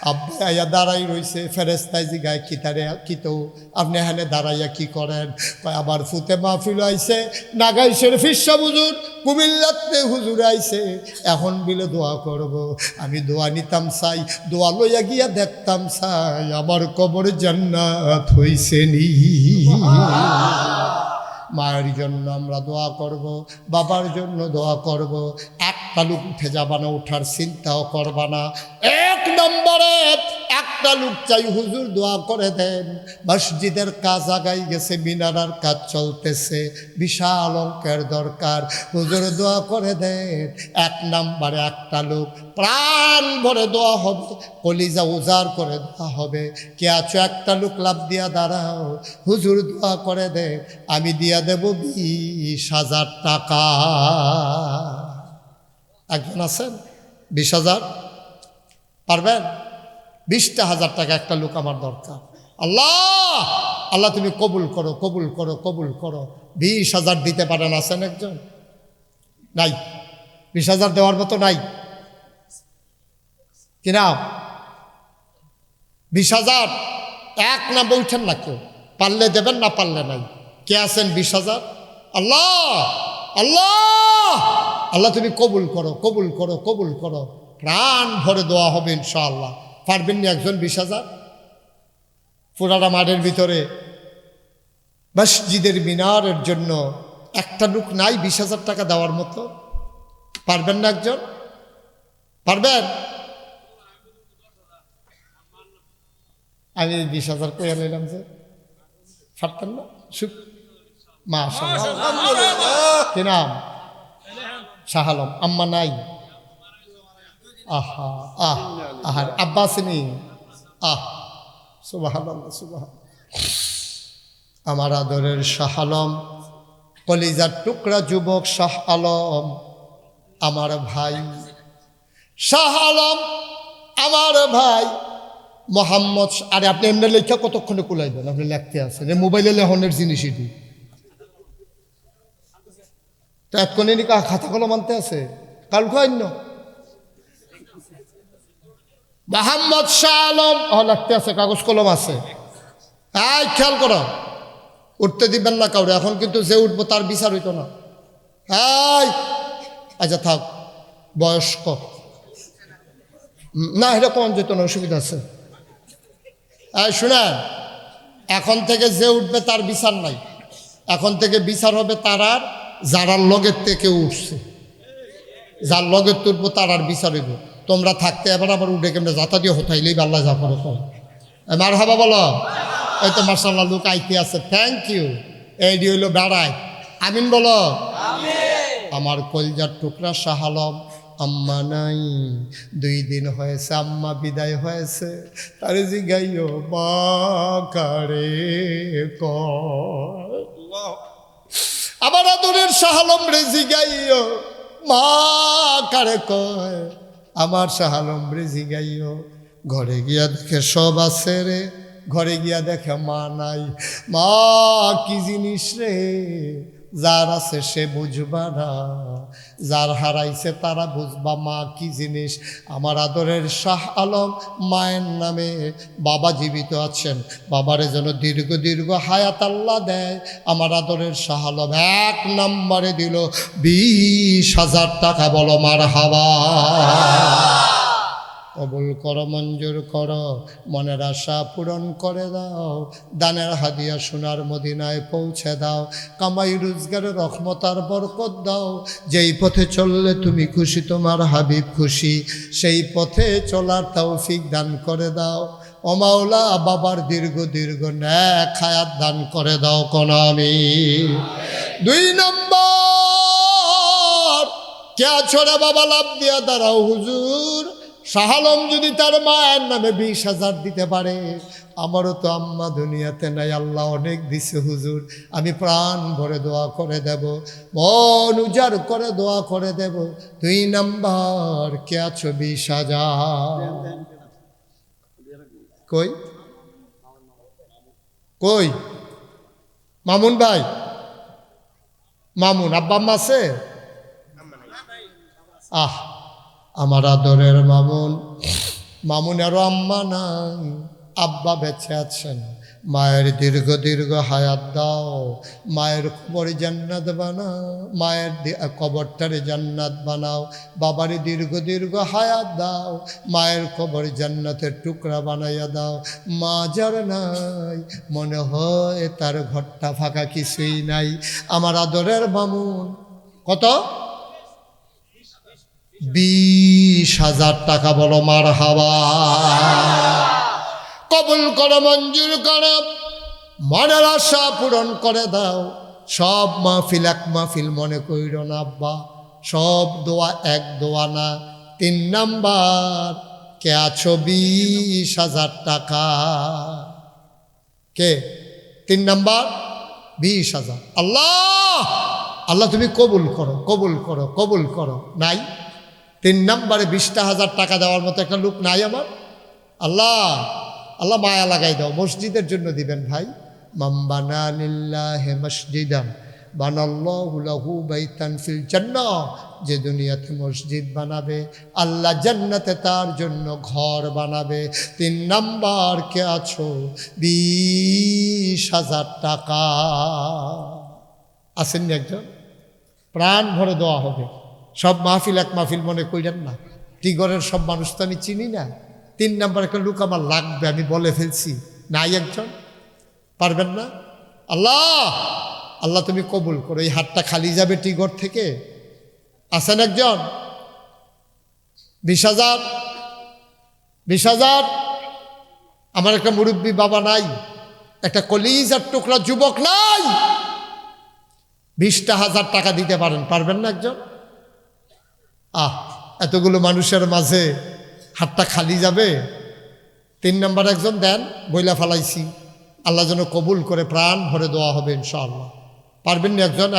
A: আব্বা আয়া দাঁড়াই রইছে। ফেরেস্তায় জিগায় কিতারে কিতো আপনি এখানে দাঁড়াইয়া কি করেন? আবার ফুতে মাহফিল আইছে, নাগাইশের ফিরসা হুজুর কুমিল্লাতে হুজুর আইছে, এখন বিলে দোয়া করব। আমি দোয়া নিতাম চাই, দোয়া লইয়া গিয়া দেখতাম চাই আমার কবর জান্নাত হইছে নি। মায়ের জন্য আমরা দোয়া করব, বাবার জন্য দোয়া করব। একটা লোক উঠে যাবা না, ওঠার চিন্তাও করবা না। 1 নম্বরে একটা লোক চাই হুজুর দোয়া করে দেন, মসজিদের কাজ আগাই গেছে, মিনারার কাজ চলতেছে, বিশাল অঙ্কের দরকার, হুজুর দোয়া করে দেন। 1 নম্বরে একটা লোক প্রাণ ভরে দোয়া হবে, কলিজা উজাড় করে দোয়া হবে। কে আছো একটা লোক লাভ দিয়া দাঁড়াও, হুজুর দোয়া করে দে, আমি দিয়া দেব 20,000 টাকা। একজন আছেন? 20,000 পারবেন? 20,000 টাকা একটা লোক আমার দরকার। আল্লাহ আল্লাহ তুমি কবুল করো, কবুল করো, কবুল করো। 20,000 দিতে পারেন? আছেন একজন? নাই? 20,000 দেওয়ার মতো নাই কিনা? 20,000 এক না বৈঠেন না, কেউ পারলে দেবেন, না পারলে নাই। কে আছেন? 20,000। আল্লাহ আল্লাহ আল্লাহ তুমি কবুল করো, কবুল করো, কবুল করো। প্রাণ ভরে দোয়া হবে ইনশাআল্লাহ। পারবেন না একজন? 20,000 পুরাটা মাঠের ভিতরে মসজিদের মিনারের জন্য একটা লোক নাই 20,000 টাকা দেওয়ার মতো? পারবেন না একজন? পারবেন? আমি 20,000 কইয়া নিলাম যে পারতেন না? মাশাআল্লাহ। কি নাম? শাহ আলম। আম্মা নাই? আহা আহ আহার আব্বা আসেনি? সুবহানাল্লাহ, সুবহানাল্লাহ। আমার আদরের শাহ আলম, কলিজার টুকরা যুবক শাহ আলম, আমার ভাই শাহ আলম, আমার ভাই মোহাম্মদ। আরে আপনি এমনি লেখা কতক্ষণে কুলাইবেন? আপনি লিখতে আছেন, মোবাইলে লেখনের জিনিস এটি। তো এক্ষণে খাতা কলম আনতে আছে, কাল খাইন্য মোহাম্মদ শাহ আলম লাগতে আছে, কাগজ কলম আছে। এই খেয়াল করো, উঠতে দিবেন না কাউরে। এখন কিন্তু যে উঠবো তার বিচার হইতো না। এই আচ্ছা থাক, বয়স্ক না, এটা কোন যেত না, অসুবিধা আছে। এই শুনেন, এখন থেকে যে উঠবে তার বিচার নাই। এখন থেকে বিচার হবে তারার যারা লগের থেকে উঠছে, যার লগের তুলবো তার আর বিচার হইব। তোমরা থাকতে এবার আবার উঠে কেমনে যাতা দিয়ে হতাইলেই আল্লাহ যা করো তো। মার হাবা বলো। এই তো মার্শাল্লাহ লোক আইতে আছে, থ্যাংক ইউ। এইটি হইল বেড়ায়। আমিন বলো। আমার কলজার টুকরা শাহ আলম, আম্মা নাই, 2 দিন হয়েছে আম্মা বিদায় হয়েছে। তারে জিগাইও মা কারে আমার আদরের শাহ আলম রে জিগাইও মা কারে কয়। আমার শাহ আলম রে জিগাইও। ঘরে গিয়া দেখে সব আছে রে, ঘরে গিয়া দেখে মা নাই। মা কি জিনিস রে, যার আছে সে বুঝবা না, যার হারাইছে তারা বুঝবা মা কি জিনিস। আমার আদরের শাহ আলম মায়ের নামে, বাবা জীবিত আছেন, বাবারে যেন দীর্ঘ দীর্ঘ হায়াত আল্লাহ দেয়। আমার আদরের শাহ আলম 1 নম্বরে দিল 20,000 টাকা। বলো মার হাবা। কবুল করো, মঞ্জুর করো, মনের আশা পূরণ করে দাও, দানের হাদিয়া সোনার মদিনায় পৌঁছে দাও, কামাই রোজগারের রহমত আর বরকত দাও। যেই পথে চললে তুমি খুশি, তোমার হাবিব খুশি, সেই পথে চলার তৌফিক দান করে দাও। ও মাওলা, বাবার দীর্ঘ দীর্ঘ নেক হায়াত দান করে দাও কোন আমিন। 2 নম্বর, কে ছোড়া বাবা লাভ দিয়া দাঁড়াও হুজুর। শাহ আলম যদি তার মায়ের নামে 20,000 দিতে পারে, আমারও তো আম্মা দুনিয়াতে নাই, আল্লাহ অনেক দিছে হুজুর, আমি প্রাণ ভরে দোয়া করে দেব, মন উজাড় করে দোয়া করে দেব। 2 নম্বর, কে আছো? 20,000 কই কই? মামুন ভাই, মামুন আব্বা আম্মা আছে? আমার আদরের মামুন, মামুনেরও আম্মা নাই, আব্বা বেঁচে আছেন। মায়ের দীর্ঘ দীর্ঘ হায়াত দাও, মায়ের কবর জান্নাত বানাও, মায়ের কবরটারে জান্নাত বানাও। বাবারে দীর্ঘ দীর্ঘ হায়াত দাও, মায়ের কবর জান্নাতের টুকরা বানাইয়া দাও। মা যার নাই, মনে হয় তার ঘরটা ফাঁকা, কিছুই নাই। আমার আদরের মামুন কত? 20,000 টাকা। বলো মার হাবা। কবুল করো, মঞ্জুর করো, মনের আশা পূরণ করে দাও। সব মাহফিল এক মাহফিল মনে কইর না আব্বা, সব দোয়া এক দোয়া না। 3 নাম্বার, কে আছো 20,000 টাকা? কে 3 নাম্বার? 20,000। আল্লাহ আল্লাহ তুমি কবুল করো, কবুল করো, কবুল করো। নাই 3 নাম্বারে 20,000 টাকা দেওয়ার মতো একটা লোক নাই আমার। আল্লাহ আল্লাহ মায়া লাগাই দাও, মসজিদের জন্য দিবেন ভাই। মাম্বানা লিল্লাহি মসজিদান বানাল্লাহু লাহু বাইতান ফিল জান্নাহ, যে দুনিয়াতে মসজিদ বানাবে আল্লাহ জান্নাতে তার জন্য ঘর বানাবে। 3 নাম্বার, কে আছো 20,000 টাকা? আসেননি একজন? প্রাণ ভরে দেওয়া হবে। সব মাহফিল এক মাহফিল মনে কইলেন না। টিগরের সব মানুষ তো আমি চিনি না। 3 নাম্বার একটা লোক আমার লাগবে, আমি বলে ফেলছি। নাই একজন? পারবেন না? আল্লাহ আল্লাহ তুমি কবুল করো। এই হাতটা খালি যাবে টিগর থেকে। আছেন একজন? 20,000? 20,000? আমার একটা মুরব্বী বাবা নাই, একটা কলিজার টুকরা যুবক নাই, 20,000 টাকা দিতে পারেন? পারবেন না একজন? এতগুলো মানুষের মাঝে হাতটা খালি যাবে। 3 নাম্বার একজন দেন, বইলা ফালাইছি। আল্লাহ যেন কবুল করে, প্রাণ ভরে দেওয়া হবে ইনশাআল্লাহ। পারবেন না একজন?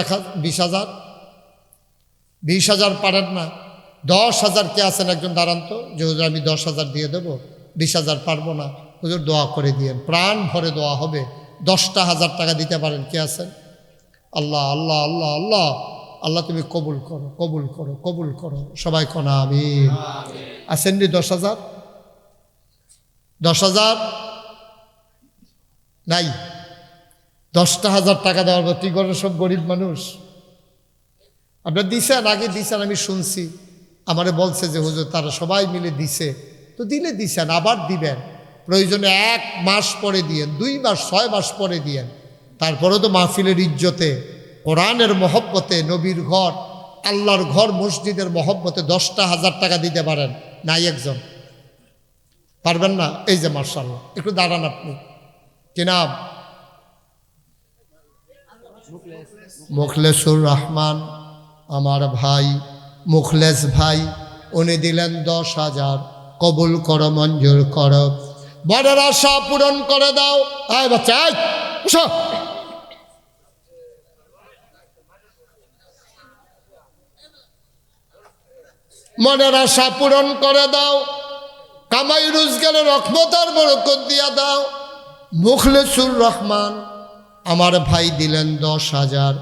A: 20,000? 20,000 পারেন না? 10,000 কে আছেন একজন? দাঁড়ান তো, যে হুজুর আমি 10,000 দিয়ে দেবো, 20,000 পারবো না। হুজুর দোয়া করে দিয়েন, প্রাণ ভরে দেওয়া হবে। 10,000 টাকা দিতে পারেন? কে আছেন? আল্লাহ আল্লাহ আল্লাহ আল্লাহ আল্লাহ তুমি কবুল করো, কবুল করো, কবুল করো। সবাই কোনা আমিন। আসেননি 10,000? 10,000 নাই? 10,000 টাকা দেওয়ার পর টিগরের সব গরিব মানুষ। আপনার দিছেন, আগে দিছেন, আমি শুনছি। আমারে বলছে যে হুজুর তারা সবাই মিলে দিছে। তো দিলে দিছেন, আবার দিবেন। প্রয়োজনে 1 মাস পরে দিয়েন, 2 মাস, 6 মাস পরে দিয়েন। তারপরেও তো মাহফিলের ইজ্জতে, কোরআনের মহব্বতে, নবীর ঘর, আল্লাহর ঘর, মসজিদের মহব্বতে 10,000 টাকা দিতে পারেন? নাই একজন? পারবেন না? এই যে মার্শাল্লাহ, একটু দাঁড়ান আপনি। কি নাম? মুখলেসুর রহমান, আমার ভাই মুখলেস ভাই, উনি দিলেন 10,000। কবুল করো, মঞ্জুর করো, বড়ের আশা পূরণ করে দাও। আয় বাচ্চা, আয় বসো। মনের আশা পূরণ করে দাও, কামাই রোজগারের রহমত আর বরকত দিয়া দাও। মুখলেসুর রহমান আমার ভাই দিলেন 10,000,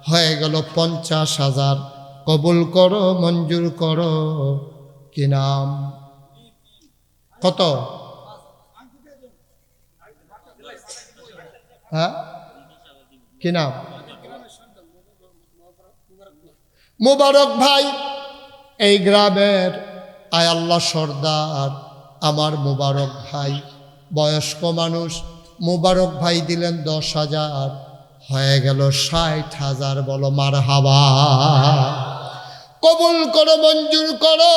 A: হয়ে গেল 50,000। কবুল করো, মঞ্জুর করো। কি নাম? কত? হ্যাঁ, কি নাম? মুবারক ভাই, এই গ্রামের আয় আল্লাহ সর্দার আমার মুবারক ভাই, বয়স্ক মানুষ। মুবারক ভাই দিলেন 10,000, হয়ে গেল 60,000। বলো মারহাবা। কবুল করো, মঞ্জুর করো,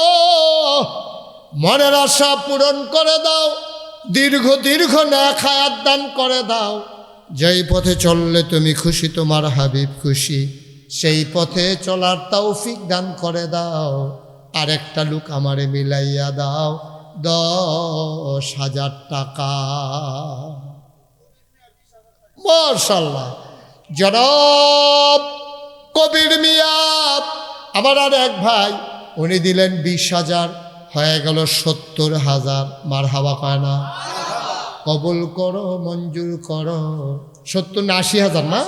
A: মনের আশা পূরণ করে দাও। দীর্ঘ দীর্ঘ নেক হায়াত দান করে দাও। যেই পথে চললে তুমি খুশি, তোমার হাবিব খুশি, সেই পথে চলার তৌফিক দান করে দাও। আর একটা লোক আমারে মিলাইয়া দাও 10,000 টাকা। মাশাআল্লাহ। জনাব কবির মিয়া আমার আর এক ভাই, উনি দিলেন 20,000, হয়ে গেল 70,000। মারহাবা কয় না? কবুল করো, মঞ্জুর করো। 70 না 80,000? না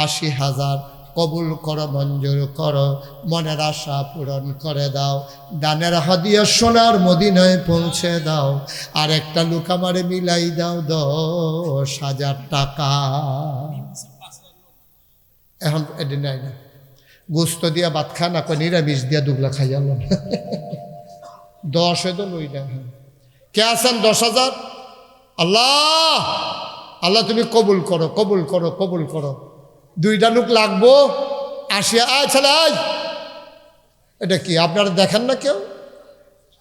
A: 80,000। কবুল করো, মঞ্জুর করো, মনের আশা পূরণ করে দাও। দানের হাদিয়া সোনার মদিনায় পৌঁছে দাও। আর একটা লোক আমারে মিলাই দাও 10,000 টাকা। এখন এটি নাই না, গোস্ত দিয়া ভাত খা না, নিরামিষ দিয়া দুগলা খাই গেল। 10 তো লই না। কে আছেন 10,000? আল্লাহ আল্লাহ তুমি কবুল করো, কবুল করো, কবুল করো। 2টা লোক লাগবো। 80। আয় ছেলে আয়। এটা কি আপনারা দেখেন না? কেউ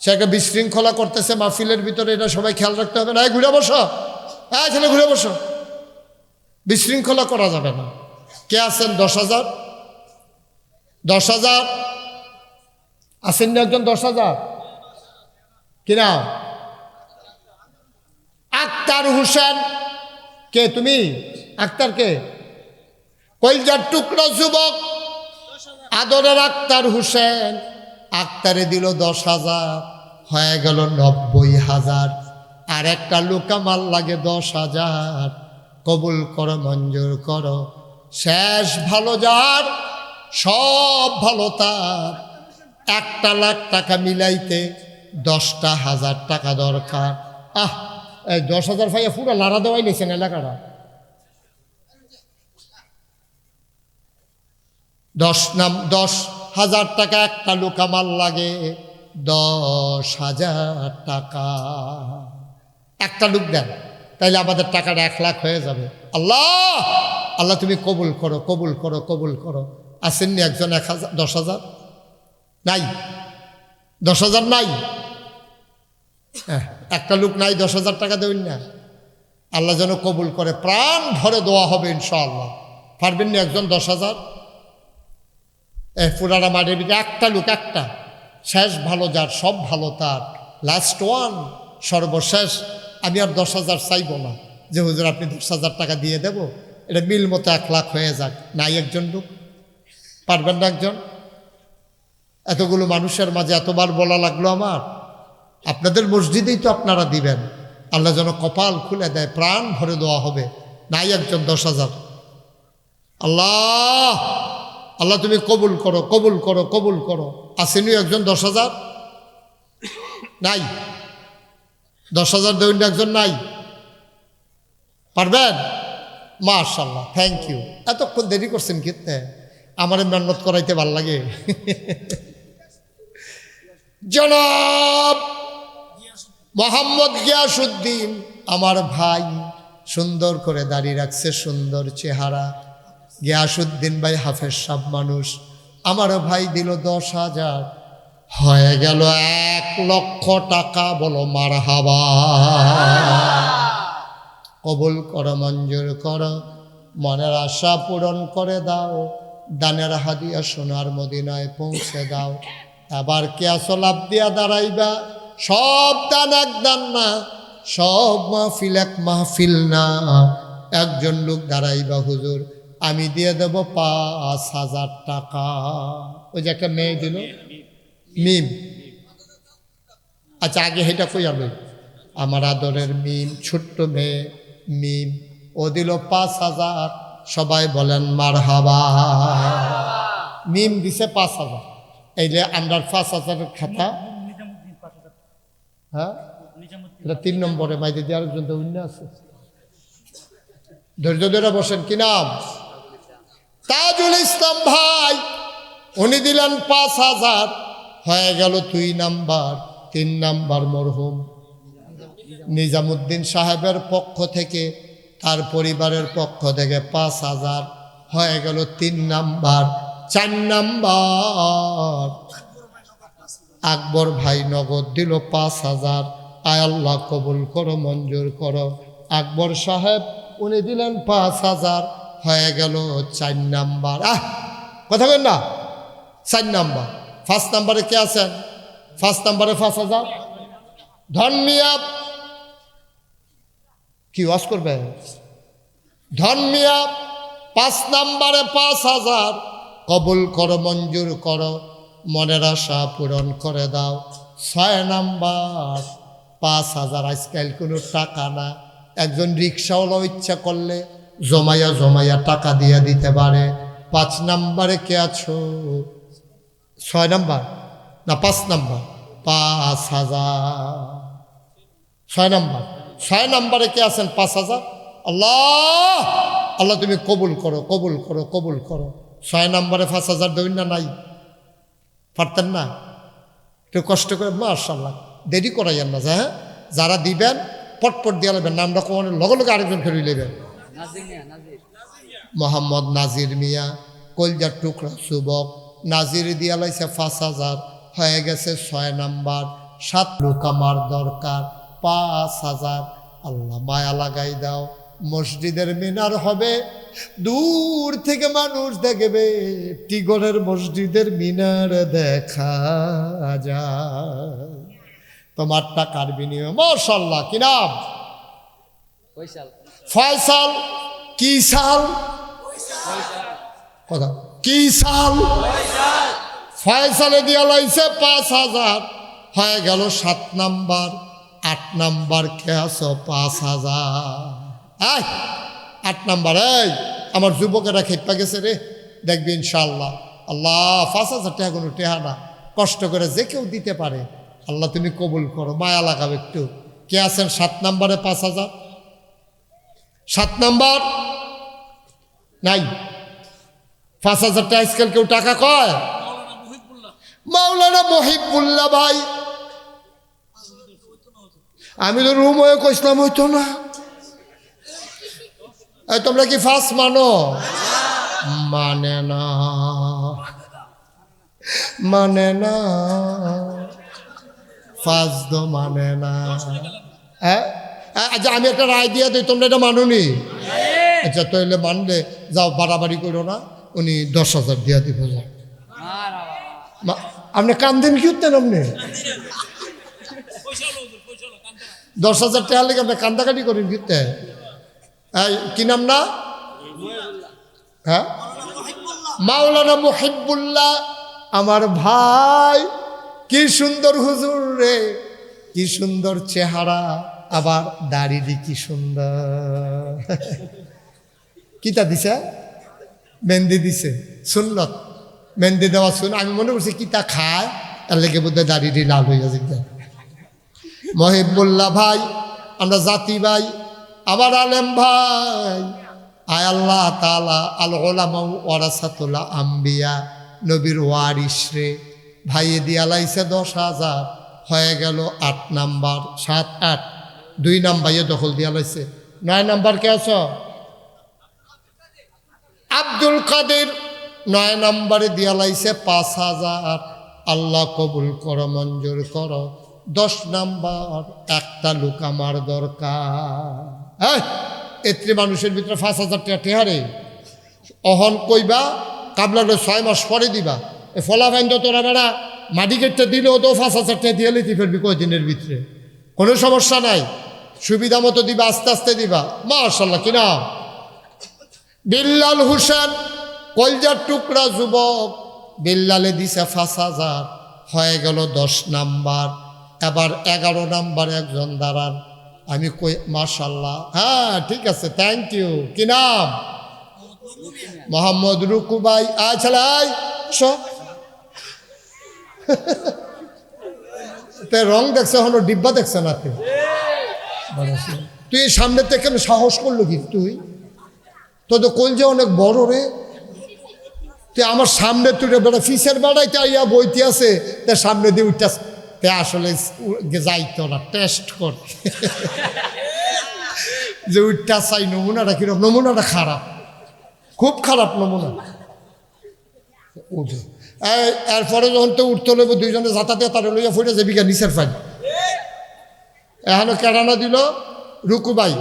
A: সে একটা বিশৃঙ্খলা করতেছে মাহফিলের ভিতরে, এটা সবাই খেয়াল রাখতে হবে না। ঘুরে বসো, হ্যাঁ ছেলে ঘুরে বসো, বিশৃঙ্খলা করা যাবে না। কে আছেন 10,000? 10,000 আছেন না একজন? 10,000 কিনা? আক্তার হোসেন। কে তুমি? আক্তার কে? কলজার টুকরো যুবক আদরের আক্তার হোসেন। আক্তারে দিল 10,000, হয়ে গেল 90,000। আর একটা লোকামাল লাগে 10,000। কবুল করো, মঞ্জুর করো। শেষ ভালো যার, সব ভালো তার। 1,00,000 টাকা মিলাইতে 10,000 টাকা দরকার। এই 10,000 ভাইয়া পুরো লাড়া দেওয়াই নিয়েছেন এলাকাটা। 10,000 টাকা একটা লোকামাল লাগে, 10,000 টাকা। একটা লোক দেন, তাইলে আমাদের টাকাটা 1,00,000 হয়ে যাবে। আল্লাহ আল্লাহ তুমি কবুল করো, কবুল করো, কবুল করো। আসেননি একজন 10,000? নাই 10,000 নাই। একটা লোক নাই, 10,000 টাকা দেবেন না। আল্লাহ যেন কবুল করে, প্রাণ ভরে দোয়া হবে ইনশাআল্লাহ। পারবেন না একজন 10,000? পুরানা মাঠের ভিতরে একটা লোক, একটা। শেষ ভালো যার, সব ভালো তার। লাস্ট ওয়ান, সর্বশেষ। আমি আর 10,000 চাইব না যে হুজুর আপনি 10,000 টাকা দিয়ে দেব, এটা মিল মতো 1,00,000 হয়ে যাক। নাই একজন লোক? পারবেন না একজন? এতগুলো মানুষের মাঝে এতবার বলা লাগলো আমার। আপনাদের মসজিদেই তো আপনারা দিবেন। আল্লাহ যেন কপাল খুলে দেয়, প্রাণ ভরে দেওয়া হবে। নাই একজন 10,000? আল্লাহ আল্লাহ তুমি কবুল করো, কবুল করো, কবুল করো। আসেনি একজন 10,000? নাই 10,000 দেবেন একজন? নাই। পারবেন? মাশাআল্লাহ, থ্যাংক ইউ। এতক্ষণ দেরি করছেন কিতে? আমার মেহনত করাইতে ভাল লাগে। জনাব মোহাম্মদ গিয়াসউদ্দিন আমার ভাই, সুন্দর করে দাড়ি রাখছে, সুন্দর চেহারা। গিয়াসউদ্দিন ভাই হাফেজ সাহেব মানুষ। আমার ভাই দিল 10,000, হয়ে গেল 1,00,000 টাকা। বলো মারহাবা। কবুল করো, মঞ্জুর করো, মনের আশা পূরণ করে দাও। দানের হাদিয়া সোনার মদিনায় পৌঁছে দাও। আবার কে আসলাপ দিয়া দাঁড়াইবা, সব দান এক দান না, সব মাহফিল এক মাহফিল না। একজন লোক দাঁড়াইবা, হুজুর আমি দিয়ে দেব 5,000 টাকা। ওই যে একটা মেয়ে দিল, মিম। আচ্ছা আগে সেটা কই আমি, আমার আদরের মিম, ছোট্ট মেয়ে মিম, ও দিল 5,000। সবাই বলেন মারহাবা। মিম দিছে 5,000। এই যে আমরা 5,000-এর খাতা। হ্যাঁ, এটা 3 নম্বরে মাইতে দিয়ে আরেকজন তো অন্য আছে। ধৈর্য ধরে বসেন। কি নাম? তাজুল ইসলাম ভাই, উনি দিলেন 5,000। হয়ে গেল 2 নাম্বার। 3 নাম্বার মরহুম নিজামুদ্দিন সাহেবের পক্ষ থেকে, তার পরিবারের পক্ষ থেকে 5,000। হয়ে গেল 3 নাম্বার। 4 নাম্বার আকবর ভাই নগদ দিল 5,000। আয় আল্লাহ কবুল করো, মঞ্জুর করো। আকবর সাহেব উনি দিলেন 5,000। হয়ে গেল 4 নাম্বার। কথা বলেন না? 4 নাম্বার। 1 নাম্বারে কে আছেন? 1 নাম্বারে 5,000। ধর্মিয়া কি ওয়াজ করবে? ধর্মিয়া 5 নাম্বারে 5,000। কবুল করো, মঞ্জুর করো, মনের আশা পূরণ করে দাও। 6 নাম্বার 5,000। আজকাল কোনো টাকা না, একজন রিক্সাওয়ালা ইচ্ছা করলে জমাইয়া জমাইয়া টাকা দিয়ে দিতে পারে। 5 নাম্বারে কে আছো? 6 নাম্বার না 5 নাম্বার? 5,000। 6 নাম্বার। 6 নাম্বারে কে আছেন? 5,000। আল্লাহ আল্লাহ তুমি কবুল করো, কবুল করো, কবুল করো। 6 নাম্বারে 5,000 দেবেন না? নাই, পারতেন না? একটু কষ্ট করে। মাশাআল্লাহ, দেরি করাইয়েন না। হ্যাঁ, যারা দিবেন পটপট দিয়ে নেবেন, নামটা কখন লগে লগে আরেকজন ফেরই নেবেন। মোহাম্মদ নাজির মিয়া, কলজার টুকরা যুবক। নাজির দিয়া লাইছে 5,000। হয়ে গেছে 6 নাম্বার। 7 লোক আমার দরকার 5,000। আল্লাহ মায়া লাগাই দাও, মসজিদের মিনার হবে, দূর থেকে মানুষ দেখবে টিগরের মসজিদের মিনার দেখা যায়। তোমার টাকার বিনিময়ে মাশাআল্লাহ। কি নাম? ফয়সাল। কি সাল? কথা কি সাল? ফয়সালে দিয়া লাইছে 5,000, হয়ে গেল 7 নাম্বার। 8 নাম্বার কে আছো? 5,000। 8 নাম্বার। এই আমার যুবকেরা খেপা গেছে রে, দেখবি ইনশাআল্লাহ। আল্লাহ 5,000 টাকা কোনো টেহা না, কষ্ট করে যে কেউ দিতে পারে। আল্লাহ তুমি কবুল করো, মায়া লাগাবে একটু। কে আছেন 7 নাম্বারে? 5,000। 7 নাম্বার নাই। 5,000 টাকা আজকাল কেউ টাকা কয়? মাওলানা মহিবুল্লাহ ভাই। আমি তো রুম হয়ে কইসলাম, হইতো না। তোমরা কি ফার্স্ট মানো? মানে না, মানে না, ফার্স্ট তো মানে না। হ্যাঁ আচ্ছা, আমি একটা রায় দিয়ে দিই, তোমরা এটা মানোনি? আচ্ছা তাহলে মানলে যাও, বাড়াবাড়ি করো না। উনি 10,000 দিয়া দিব। যাও, আপনি কান্দেন কি উঠতেন? আপনি 10,000 টাকা লেগে আপনি কান্দাকাটি করেন কিতে? কি নাম না? হ্যাঁ, মাওলানা মুহিবুল্লাহ আমার ভাই। কি সুন্দর হুজুর রে, কি সুন্দর চেহারা, আবার দাড়ি কি সুন্দর। কিতা দিছে? মেহেন্দি দিছে। সুন্নত মেহেন্দি দেওয়া শুন। আমি মনে করছি কিতা খায়, তার লেগে বোধহয় দাড়ি লাল হয়ে গেছে। মহিবুল্লাহ ভাই, আমরা জাতি ভাই, আমার আলেম ভাই। আয় আল্লাহ তাআলা, আল উলামা ওয়ারাসাতুল আম্বিয়া, নবীর ওয়ারিস রে। ভাইয়ে দিয়া লাইছে 10,000, হয়ে গেল 8 নাম্বার। 7 8 2 নাম্বার ভাইয়ে দখল দিয়া লাইছে। 9 নাম্বার কে আছো? আব্দুল কাদের। 9 নাম্বারে দিয়া লাইছে 5,000। আল্লাহ কবুল করো, মঞ্জুর করো। 10 নাম্বার, একটা লোক আমার দরকার। হ্যাঁ, এত্রি মানুষের ভিতরে 5,000 টাকা টেহারে অহন কইবা, কাবলা 6 মাস পরে দিবা। এ ফলাফাইন তো তোরা বেড়া মাটি কেটে দিলেও তো 5,000 টাকা দিয়ে লিখি ফেলবি কয়দিনের ভিতরে, কোনো সমস্যা নাই। সুবিধা মতো দিবা, আস্তে আস্তে দিবা। মাশাআল্লাহ। কি নাম? বিল্লাল হোসেন, কলজার টুকরা যুবক। বিল্লালে দিছে 5,000, হয়ে গেল 10 নাম্বার। এবার 11 নাম্বারে একজন দাঁড়ান। আমি কই মাশাআল্লাহ। হ্যাঁ ঠিক আছে, থ্যাংক ইউ। কি নাম? মোহাম্মদ রুকু ভাই। আচ্ছা রং দেখছে, হলো ডিব্বা দেখছে না। তুই সামনে থেকে সাহস করলো কি? তুই তো কলজা অনেক বড় রে। তুই আমার সামনে, তুই বেড়া ফিসের বেড়াইতে আইয়া বইতে আছে, তার সামনে দিয়ে উঠতে আসলে যাইতো না, টেস্ট কর যে উঠটা চাই। নমুনাটা কিরকম? নমুনাটা খারাপ, খুব খারাপ নমুনা। উঠে এরপরে যখন তো উঠতে লইব, দুইজনে যাতাতে তারা লইয়া ফুটে যাবি গা নিচের ফাইল। এখনো কেরানা দিল রুকুবাই।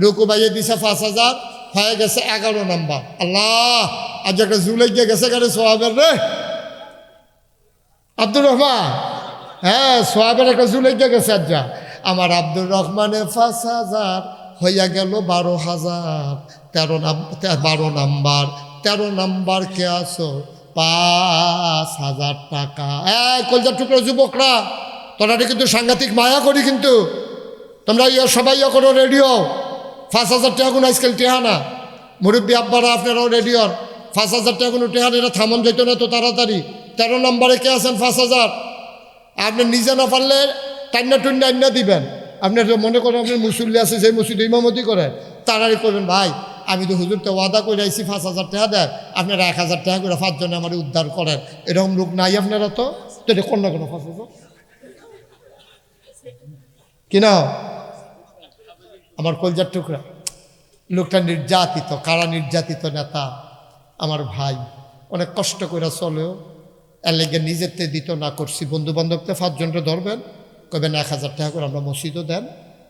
A: রুকুবাইয়ে দিছে 5,000, হয়ে গেছে 11 নাম্বার। আল্লাহ, আজ একটা জুলাই গিয়ে গেছে গাড়ি সোহাবের রে, আব্দুর রহমান। হ্যাঁ, সোহাবের একটা জুলাই গিয়ে গেছে। আজ আমার আব্দুর রহমানের 5,000 হইয়া গেল 12,000। 12 নাম্বার। 13 নাম্বার কে আছো? 5,000 টাকা। কলজার টুকরো যুবকরা, তোরা কিন্তু সাংঘাতিক মায়া করি, কিন্তু তোমরা সবাই করো রেডিও। 5,000 টাকা কোনো আজকাল টেহা না। মুরব্বী আব্বারা আপনারাও রেডিওর। 5,000 টাকা কোনো টেহা এটা থামন যেত না তো তাড়াতাড়ি। 13 নম্বরে কে আছেন? 5,000। আপনি নিজে না পারলে টান্না টুন্না আন্না দিবেন। আপনার মনে করেন আপনার মুসল্লি আছে, সেই মসজিদে ইমামতি করে, তাড়াতাড়ি করবেন, ভাই আমি তো হুজুর তো ওয়াদা করে আইছি 5,000 টাকা দেয়, আপনারা 1,000 টাকা করে 5 জনে আমার উদ্ধার করেন। এরকম লোক নাই আপনারা? তো এটা কোন না কোনো 5,000 কিনা। আমার কলজার টুকরা লোকটা নির্যাতিত, কারা নির্যাতিত নেতা আমার ভাই, অনেক কষ্ট করে চলেও এর লেগে নিজেরতে দিত না করছি। বন্ধু বান্ধবতে 5 জনকে ধরবেন, কবেন 1000 টাকা করে আমরা মসজিদও দেন,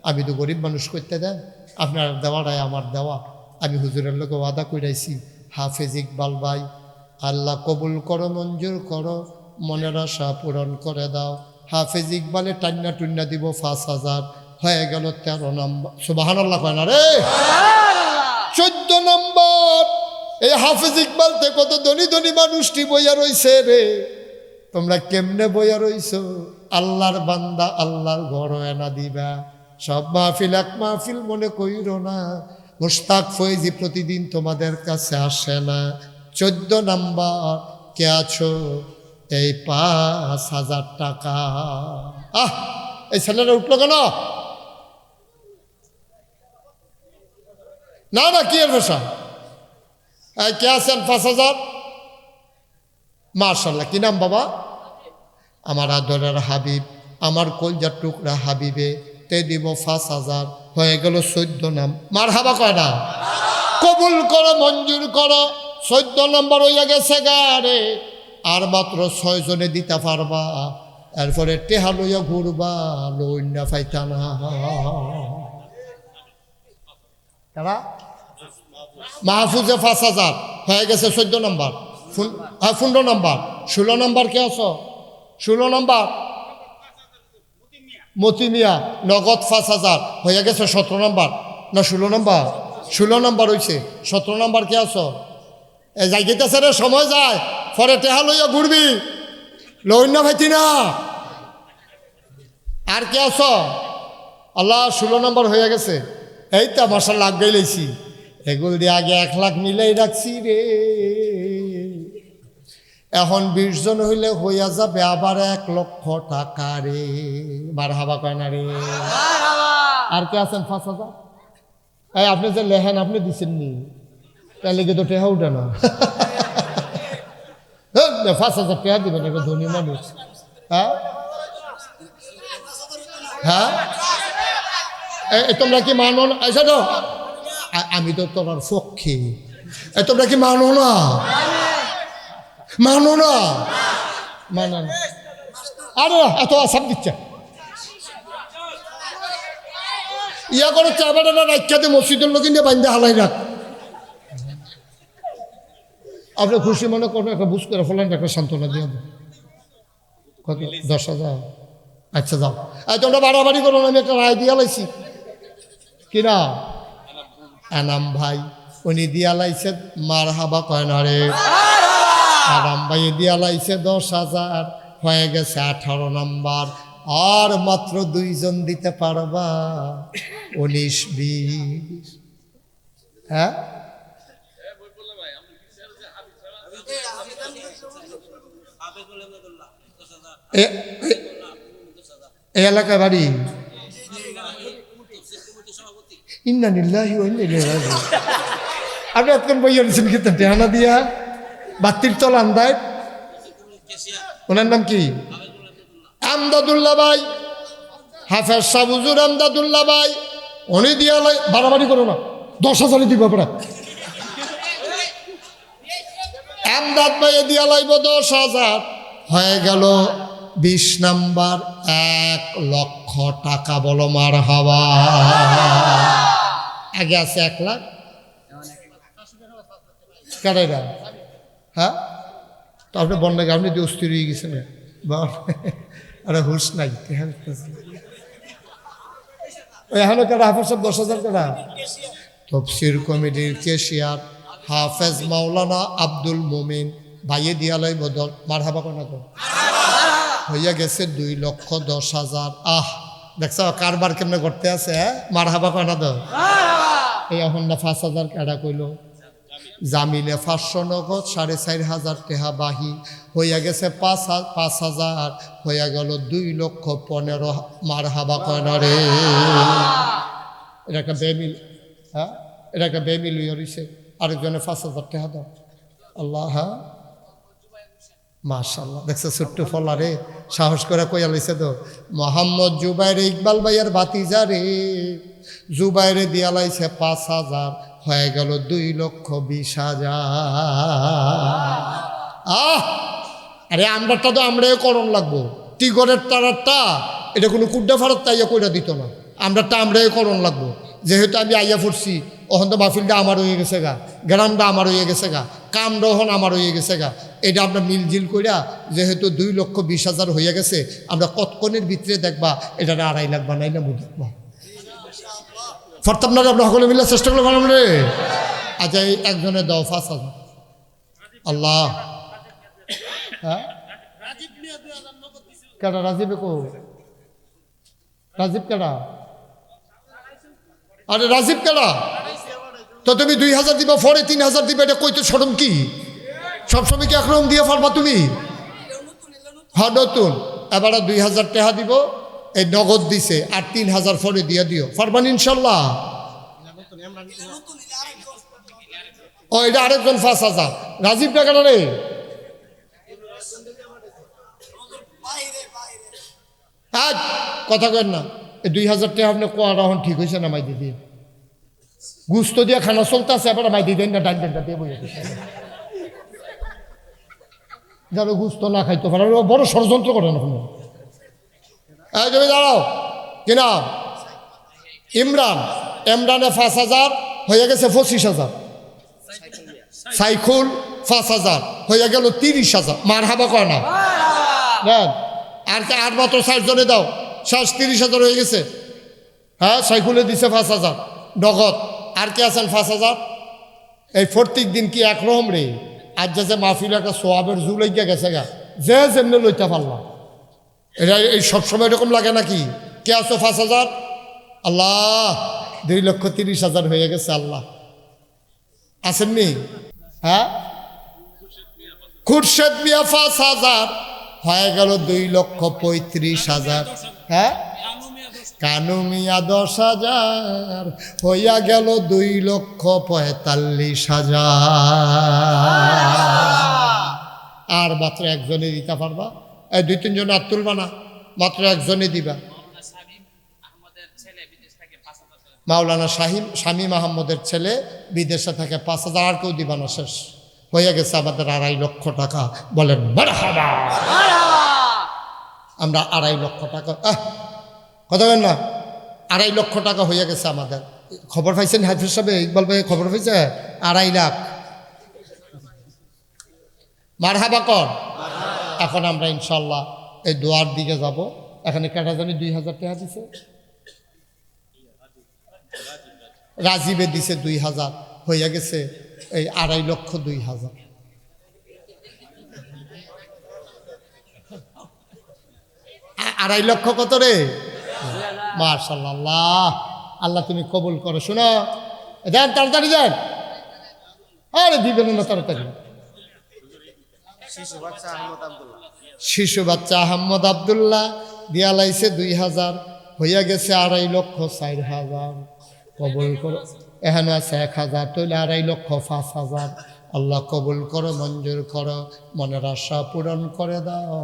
A: আমি তো গরিব মানুষ করতে দেন, আপনার দেওয়াটাই আমার দেওয়া। আমি হুজুরের লোকে ওয়াদা কইরাইছি, হাফেজ ইকবাল ভাই আল্লাহ কবুল করো, মঞ্জুর করো, মনের আশা পূরণ করে দাও। হাফেজ ইকবালে টান্না টুন্না দিব 5000, হয়ে গেল 13 নম্বর। সুবহানাল্লাহ কয় না রে? 14 নম্বর। এই হাফেজ ইকবাল তে কত ধনী ধনী মানুষটি বইয়া রইছে রে, তোমরা কেমনে বইয়া রইছো? আল্লাহর বান্দা আল্লাহর ঘর এনা দিবা। সব মাহফিল এক মাহফিল মনে কইরো না। মুশতাক ফয়েজি প্রতিদিন তোমাদের কাছে আসে না। 14 নম্বর কে আছো? এই 5000 টাকা। এই ছেলেরা উঠলো কেন? না না, কি এর ভাষা? কে আছেন? 5000। মাশাআল্লাহ, কি নাম বাবা? আমার আদরের হাবিব, আমার কলজার টুকরা হাবিবে তে দিব 5000, হয়ে গেল 14 নাম। মারহাবা কয় না? কবুল করো, মঞ্জুর করো। 14 নম্বর হইয়া গেছে গারে, আর মাত্র 6 জনে দিতে পারবা। এরপরে টেহা লইয়া ঘুরবা, লইনা ফাইতা না। কারা? মাহফুজে 5000, হয়ে গেছে 14 নম্বর। 15 নম্বর। 16 নম্বর কে আছো? 16 নম্বর মতি মিয়া, নগদ 5000, হয়ে গেছে 17 নম্বর। না 16 নম্বর? 16 নম্বর হয়েছে। 17 নম্বর কে আছো? এ যাই গেতেছে রে, সময় যায়, পরে টেহা লইয়া ঘুরবি, লইনা ভাইতি না। আর কে আছো? আল্লাহ, 16 নম্বর হয়ে গেছে। এই তো মাশাআল্লাহ লাগ গেলেছি। এগুলো দিয়ে আগে 1 লাখ মিলাই রাখছি রে। এখন 20 জন হইলে হইয়া যাবে আবার 1 লক্ষ টাকা রে। মারহাবা কয় না রে? আর কে আছেন? 5000। এই আপনি যে লেহেন, আপনি দিচ্ছেননি, তাহলে কিন্তু টেহা উঠে না। 5000 টাকা দিবেন, একটা ধনী মানুষ। হ্যাঁ হ্যাঁ, তোমরা কি মানো না? আচ্ছা তো আমি তো তোমার পক্ষে। তোমরা কি মানো না? মানো না? মানো না? আরে এত আসাম দিচ্ছে ইয়া করে চাবাটা না রাখ্যাতে মসজিদের লোক নিয়ে বান্ধে হালাই রাখ। আপনি খুশি মনে করেন, একটা বুঝ করে ফেলেন, একটা সান্ত্বনা দিয়ে দেন। কত? 10,000। আচ্ছা যাও, তোমরা বাড়াবাড়ি করো না, আমি একটা রায় দিয়া লাইছি। কিনা? আনাম ভাই, উনি দিয়া লাইছে। মারহাবা কয় না রে? আনাম ভাই দিয়া লাইছে 10,000, হয়ে গেছে 18 নম্বর। আর মাত্র 2 জন দিতে পারবা, 19-20। হ্যাঁ, এই এলাকায় বাড়ি। ইন্না লিল্লাহি ওয়া ইন্না ইলাইহি রাজিউন। আপনি এখন বইয়া নিছেন কি টেহানা দিয়া? বাতির তল আন্দায়। ওনার নাম কি? আমদাদুল্লাহ ভাই, হাফেজ সাবুজুর আমদাদুল্লাহ ভাই। উনি দিয়া লাই, বাড়াবাড়ি করো না, 10,000 দিব আপনার। আমদাদ ভাই দিয়া লাইব 10,000, হয়ে গেল 20 নাম্বার, 1 লক্ষ টাকা। বলো মারহাবা। আগে আছে 1 লাখ। কারেরা? হ্যাঁ, তো আপনি বন্যা আপনি দিয়ে অস্থির হয়ে গেছেন। আরে হুশ নাই। এখনো কারা হাফেজ সব 10,000 টাকা? তফসির কমিটির কেশিয়ার হাফেজ মাওলানা আব্দুল মোমিন ভাইয়ে দিয়া লাই বদল। মারহাবা কোনা তো হইয়া গেছে 2,10,000। দেখছ কারবার কেমনে করতে আছে? মারহাবা কোনা তো। এই এখন না 5,000 কাটা কইল। জামিলে 500 নগদ, 4,500 টাকা বাহি, হইয়া গেছে 5,000, হইয়া গেল 2,15,000। মারহাবা কোনা রে? এটা একটা বেমিল। হ্যাঁ, এটা একটা বেমিল হইয়া রইছে। আরেকজনে 5,000 টাকা দাও। আল্লাহ। হ্যাঁ, মাশাআল্লাহ। দেখছো ছোট্ট ফলা রে, সাহস করে কইয়া লইছে তো। মোহাম্মদ জুবাইর ইকবাল ভাইয়ের ভাতিজা রে, জুবাইরে দিয়া লাইছে 5,000, হয়ে গেল 2,20,000। আরে আমরাটা তো আমরাই করণ লাগবো। টিগরের তারারটা এটা কোনো কুড্ডা ফারত তাইয়া কইরা দিত না, আমরা টামড়াই করণ লাগবো। যেহেতু আমি আইয়া পড়ছি, ওখান তো মাহফিলটা আমার হয়ে গেছে গা, গ্রামটা আমার হয়ে গেছে গা, কামটা ওখান আমার হয়ে গেছে গা, এটা আমরা মিলজিল কইরা যেহেতু 2,20,000 হয়ে গেছে, আমরা কতক্ষণের ভিতরে দেখবা এটা 2.5 লাখ বানাইলে মু দেখবা ফরতাম না। আমরা সকলে মিলে চেষ্টা করলে বানাম রে। আচ্ছা, এই একজনের দাও 5,000। আল্লাহ, হ্যাঁ কেডা রাজীবে কো? রাজীব কেডা? আরে রাজীব কেডা? তো তুমি 2,000 দিবা, পরে 3,000 দিবা, এটা কইতে শরম কি? সবসময় কি একরকম দিয়ে পারবা তুমি? হ্যাঁ নতুন। এবার 2,000 টাকা দিব, এই নগদ দিছে, আর 3,000 পরে দিয়ে দিও, পারবান ইনশাল্লাহ? ও এটা আরেকজন 5,000। রাজীব টাকা রে, আজ কথা কেন না, এই 2,000 টাকা আপনি কোয়াটা এখন ঠিক হয়েছে না? মাই দিদি গুস্ত দিয়ে খানা চলতে আছে, এবার মাই দিদি না ডাল ডালটা দিয়ে বইয়া যেন গুস্ত না খাইতে পারে, বড় ষড়যন্ত্র করে না কোনো। এই তুমি দাঁড়াও, কি নাম? ইমরান। ইমরানে 5,000 হয়ে গেছে 25,000। সাইকুল 5,000 হয়ে গেল 30,000। মার হাবা কয় না? আর মাত্র 60 জনে দাও, 30,000 হয়ে গেছে। হ্যাঁ, সাইকুলে দিছে 5,000 নগদ। আর কে আছেন 5,000? এই প্রত্যেক দিন কি একরকম রে? আজ যে মাহফিল একটা সোয়াবের জুলাই গিয়ে গেছে গা, যে যেমনি লইতে পারলাম। এটা এই সবসময় এরকম লাগে নাকি? কে আছো 5,000? আল্লাহ, 2,30,000 হয়ে গেছে। আল্লাহ আসেননি? হ্যাঁ, খুরশেদ মিয়া 5,000 হয়ে গেল 2,35,000। হ্যাঁ, কানু মিয়া 10,000 হইয়া গেল 2,45,000। আর মাত্র একজনে দিতে পারবা? এই 2-3 জন আর তুলবা না, মাত্র একজনে দিবা। মাওলানা শামীম আহমদের ছেলে বিদেশে থাকে, 5,000। আর কেউ দিবা না, শেষ হয়ে গেছে আমাদের 2.5 লক্ষ টাকা। বলেন মারহাবা। আমরা 2.5 লক্ষ টাকা, কথা বলেন না, 2.5 লক্ষ টাকা হয়ে গেছে আমাদের। খবর পাইছেন হাফিজ সাহেব, ইকবাল ভাই খবর পাইছে? 2.5 লাখ। মারহাবা কর। এখন আমরা ইনশাল্লাহ এই দোয়ার দিকে যাব। এখানে কেটা জানি 2,000 টাকা দিছে, রাজীবে দিছে 2,000, হয়ে গেছে এই 2,50,000। আড়াই লক্ষ কত রে? মাশাআল্লাহ, আল্লাহ তুমি কবুল করো। শোনো, দেন তাড়াতাড়ি দেন। আরে দিবেন না তাড়াতাড়ি। শিশু বাচ্চা আহমদ আবদুল্লাহ দিয়া লাইছে 2,000, হইয়া গেছে 2,04,000। কবুল করো। এখানে আছে 1,000, তৈলে 2,05,000। আল্লাহ কবুল করো, মঞ্জুর করো, মনের আশা পূরণ করে দাও।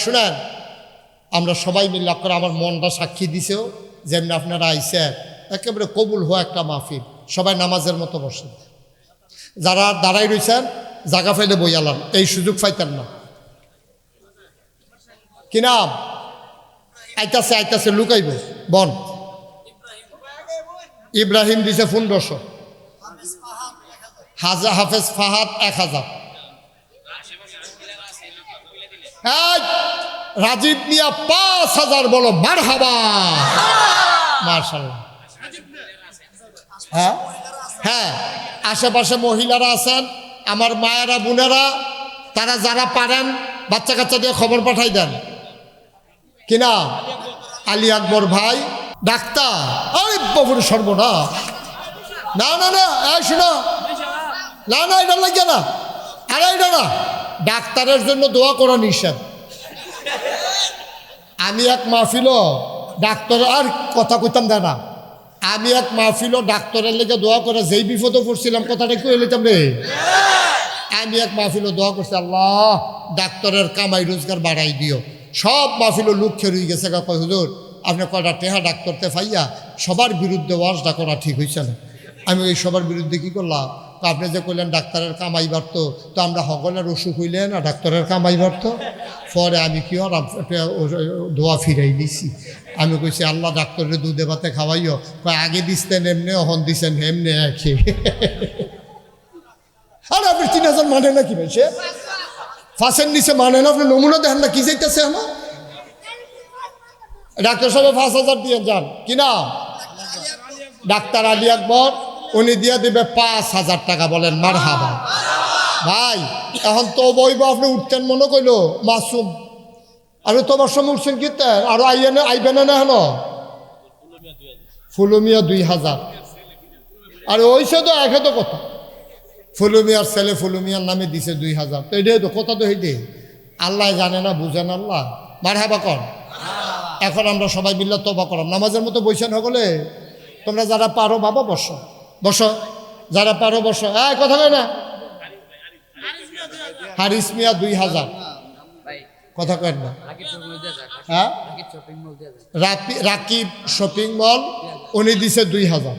A: শুনেন, আমরা সবাই মিলে করে আমার মনটা সাক্ষী দিছেও, যেমনি আপনারা আইসেন, একেবারে কবুল হওয়া একটা মাহফিল। সবাই নামাজের মতো বসেন, যারা দাঁড়াই রয়েছেন জায়গা ফাইলে বইয়ালাম, এই সুযোগ পাইতেন না। কি নাম? আইতাছে লুকাইব বন। ইব্রাহিম দিছে 1500, হাফেজ ফাহাদ 1,000, রাজীব মিয়া 5,000। বলো মারহাবা। মাশাআল্লাহ। হ্যাঁ হ্যাঁ, আশেপাশে মহিলারা আছেন, আমার মায়েরা বোনেরা, তারা যারা পারেন বাচ্চা কাচ্চা দিয়ে খবর পাঠাই দেন। কিনা? আলী আকবর ভাই ডাক্তার। আরে বাবুর সর্বনাশ, না না না, শোনো, না না, এটা লাগে না, আরে এটা না, ডাক্তারের জন্য দোয়া করা নিষেধ। আমি এক মাহফিল ডাক্তার, আর কথা কইতাম দেয় না, আমি এক মাহফিল ডাক্তারের লেগে দোয়া করে যেই বিপদে পড়ছিলাম, কথাটা কই লইতাম রে। আমি এক মাহফিল দোয়া করছি, আল্লাহ ডাক্তারের কামাই রোজগার বাড়াই দিও। সব মাহফিল লোক খেয়ে গেছে, কয় হুজুর আপনি কয়টা টেহা ডাক্তারতে ফাইয়া সবার বিরুদ্ধে ওয়াজটা করা ঠিক হয়েছে না। আমি ওই সবার বিরুদ্ধে কী করলাম, তো আপনি যে কইলেন ডাক্তারের কামাই বাড়ত, তো আমরা সকলের অসুখ হইলে না ডাক্তারের কামাই বাড়ত। পরে আমি কি আর দোয়া ফিরাই দিছি। আমি কইছি আল্লাহ ডাক্তারের দুধে ভাতে খাওয়াইও, আগে দিচ্ছেন এমনি, অহন দিচ্ছেন এমনি একই। আর আপনি 3000 মানে না কি ভাই, সে ফাঁসের নিচে মানে না, আপনি নমুনা দেখেন না কি চাইতেছে আমার ডাক্তার সাহেব 5000 দিয়ে যান কিনা ডাক্তার আলী আকবর, উনি দিয়ে দিবে 5000 টাকা। বলেন মারহাবা। ভাই এখন তো বইব, আপনি উঠতেন মনে কইল মাসুম, আরে তোমার সময় উঠছেন কি আরো আইবেন না হেন ফুলুমিয়া 2000। আর ওইসে তো একে তো কথা, ফুলুমিয়ার ছেলে ফুলুমিয়ার নামে দিছে 2000। তো এটাই তো কথা, তো এইটাই আল্লাহ জানে না, বুঝেন আল্লাহ। মারহাবা কর। এখন আমরা সবাই মিল্লা তওবা করাম, নামাজের মতো বইছেন হলে। তোমরা যারা পারো বাবা বসো, বসো, যারা পারো বসো। কথা কয় না, হারিস মিয়া 2000 কথা কয় না। হ্যাঁ, রাকিব শপিং মল, উনি দিছে 2000।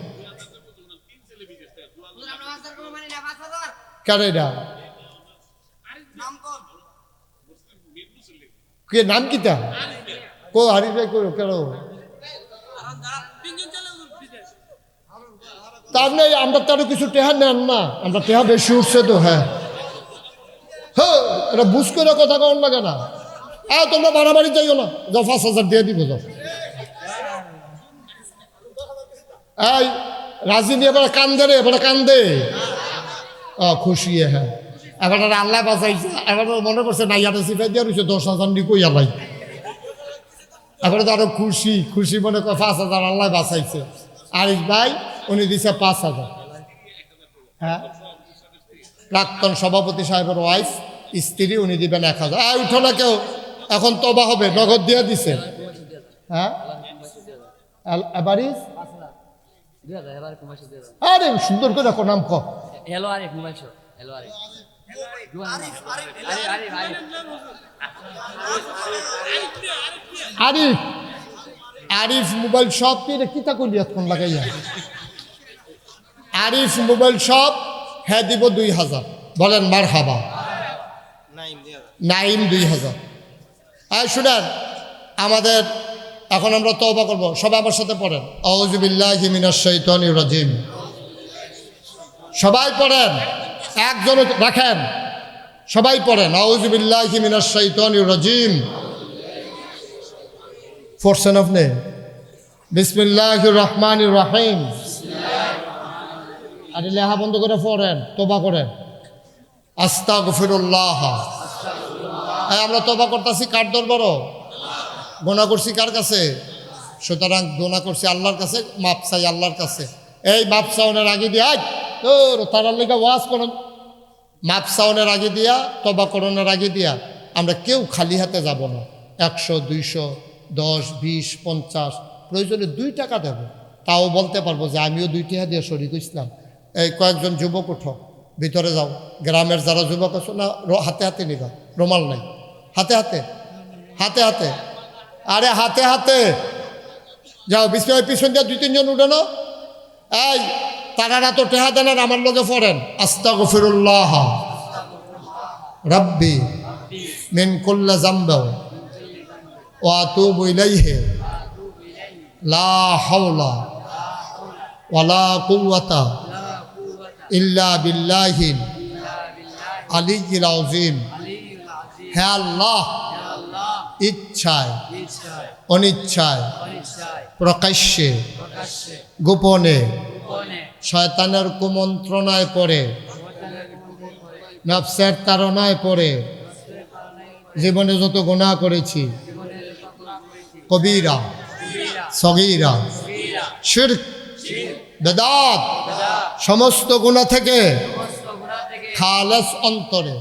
A: কেন এটা কে নাম কিতা কো হারিস ভাই করো কেন? তার নেই, আমরা তারও কিছু টেহা নেন না, আমরা টেহা বেশি উঠছে তো। হ্যাঁ হ্যাঁ, এটা বুঝ করে কথা কন লাগে না। তোমরা বাড়াবাড়ি যাইও না, যাও 5000 দিয়ে দিব যাও। এই রাজি নিয়ে এবার কান্দে রে, এবার কান্দে খুশি। হ্যাঁ, এবার আল্লাহ বাঁচাইছে, এবার মনে করছে নাইয়াটা সিফাই দিয়ে রয়েছে 10,000 নি কই আল্লাহ। এবারে তো আরো খুশি খুশি মনে করে 5000 আল্লাহ বাঁচাইছে। আরিফ ভাই উনি দিছে 5000। হ্যাঁ, প্রাক্তন সভাপতি সাহেবের ওয়াইফ স্ত্রী, উনি দিবেন 1000। উঠো না কেউ, এখন তবা হবে, নগদ দিয়ে দিছে। হ্যাঁ, আরে সুন্দর করে রাখো নাম কো।
B: Hello Arif mobile shop. Hello Arif,
A: Arif Arif mobile shop কিতা করলি এখন লাগাইয়া? আরিফ মোবাইল শপ, হ্যাঁ দিব 2000। বলেন মারহাবা। নাইম 2000। শুনেন, আমাদের এখন আমরা তওবা করব, সবাই আমার সাথে পড়েন আউযু বিল্লাহি মিনাশ শাইতানির রাজিম। সবাই পড়েন, একজন রাখেন, সবাই পড়েন আউযু বিল্লাহি মিনাশ শাইতানির রাজিম। পড়ছেন আপনি? বিসমিল্লাহির রহমানির রহিম। আরে লেহা বন্ধ করে পড়েন, তওবা করেন। আস্তাগফিরুল্লাহ। আমরা তওবা করতেছি কার দরবারও? গুনাহ করছি কার কাছে? সুতরাং গুনাহ করছি আল্লাহর কাছে, মাপ চাই আল্লাহর কাছে। এই মাপ চাওনের আগে দিয়া তারার লেগে ওয়াজ করেন, মাপ চাওনের আগে দিয়া, তওবা করণের আগে দিয়া আমরা কেউ খালি হাতে যাব না। 100, 200, 10, 20, 50, প্রয়োজনে 2 টাকা দেব, তাও বলতে পারবো যে আমিও 2 টাকা দিয়ে শরীক ইসলাম। এই কয়েকজন যুবক উঠো, ভিতরে যাও। গ্রামের যারা যুবক আছো না, হাতে হাতে নিবা, রুমাল নাই, হাতে হাতে, হাতে হাতে, আরে হাতে হাতে যাও। বিসমিল্লাহ পিছন দিয়ে 2-3 জন উঠে না। এই তারা তো টেহা দেন, আমার লগে পড়েন আস্তাগফিরুল্লাহ রাব্বি মিন কুল্লি যামবি ওয়া আতুবু ইলাইহি লা হাওলা ওয়ালা কুওয়াতা ইল্লা বিল্লাহিল আলিয়্যিল আযীম। হে আল্লাহ, ইচ্ছায় অনিচ্ছায় প্রকাশ্যে গোপনে শয়তানের কুমন্ত্রণায় পড়ে, নফসের তাড়নায় পড়ে জীবনে যত গুনাহ করেছি, কবিরা সগীরা শিরক বেদাত, সমস্ত গুনাহ থেকে খালেস অন্তরে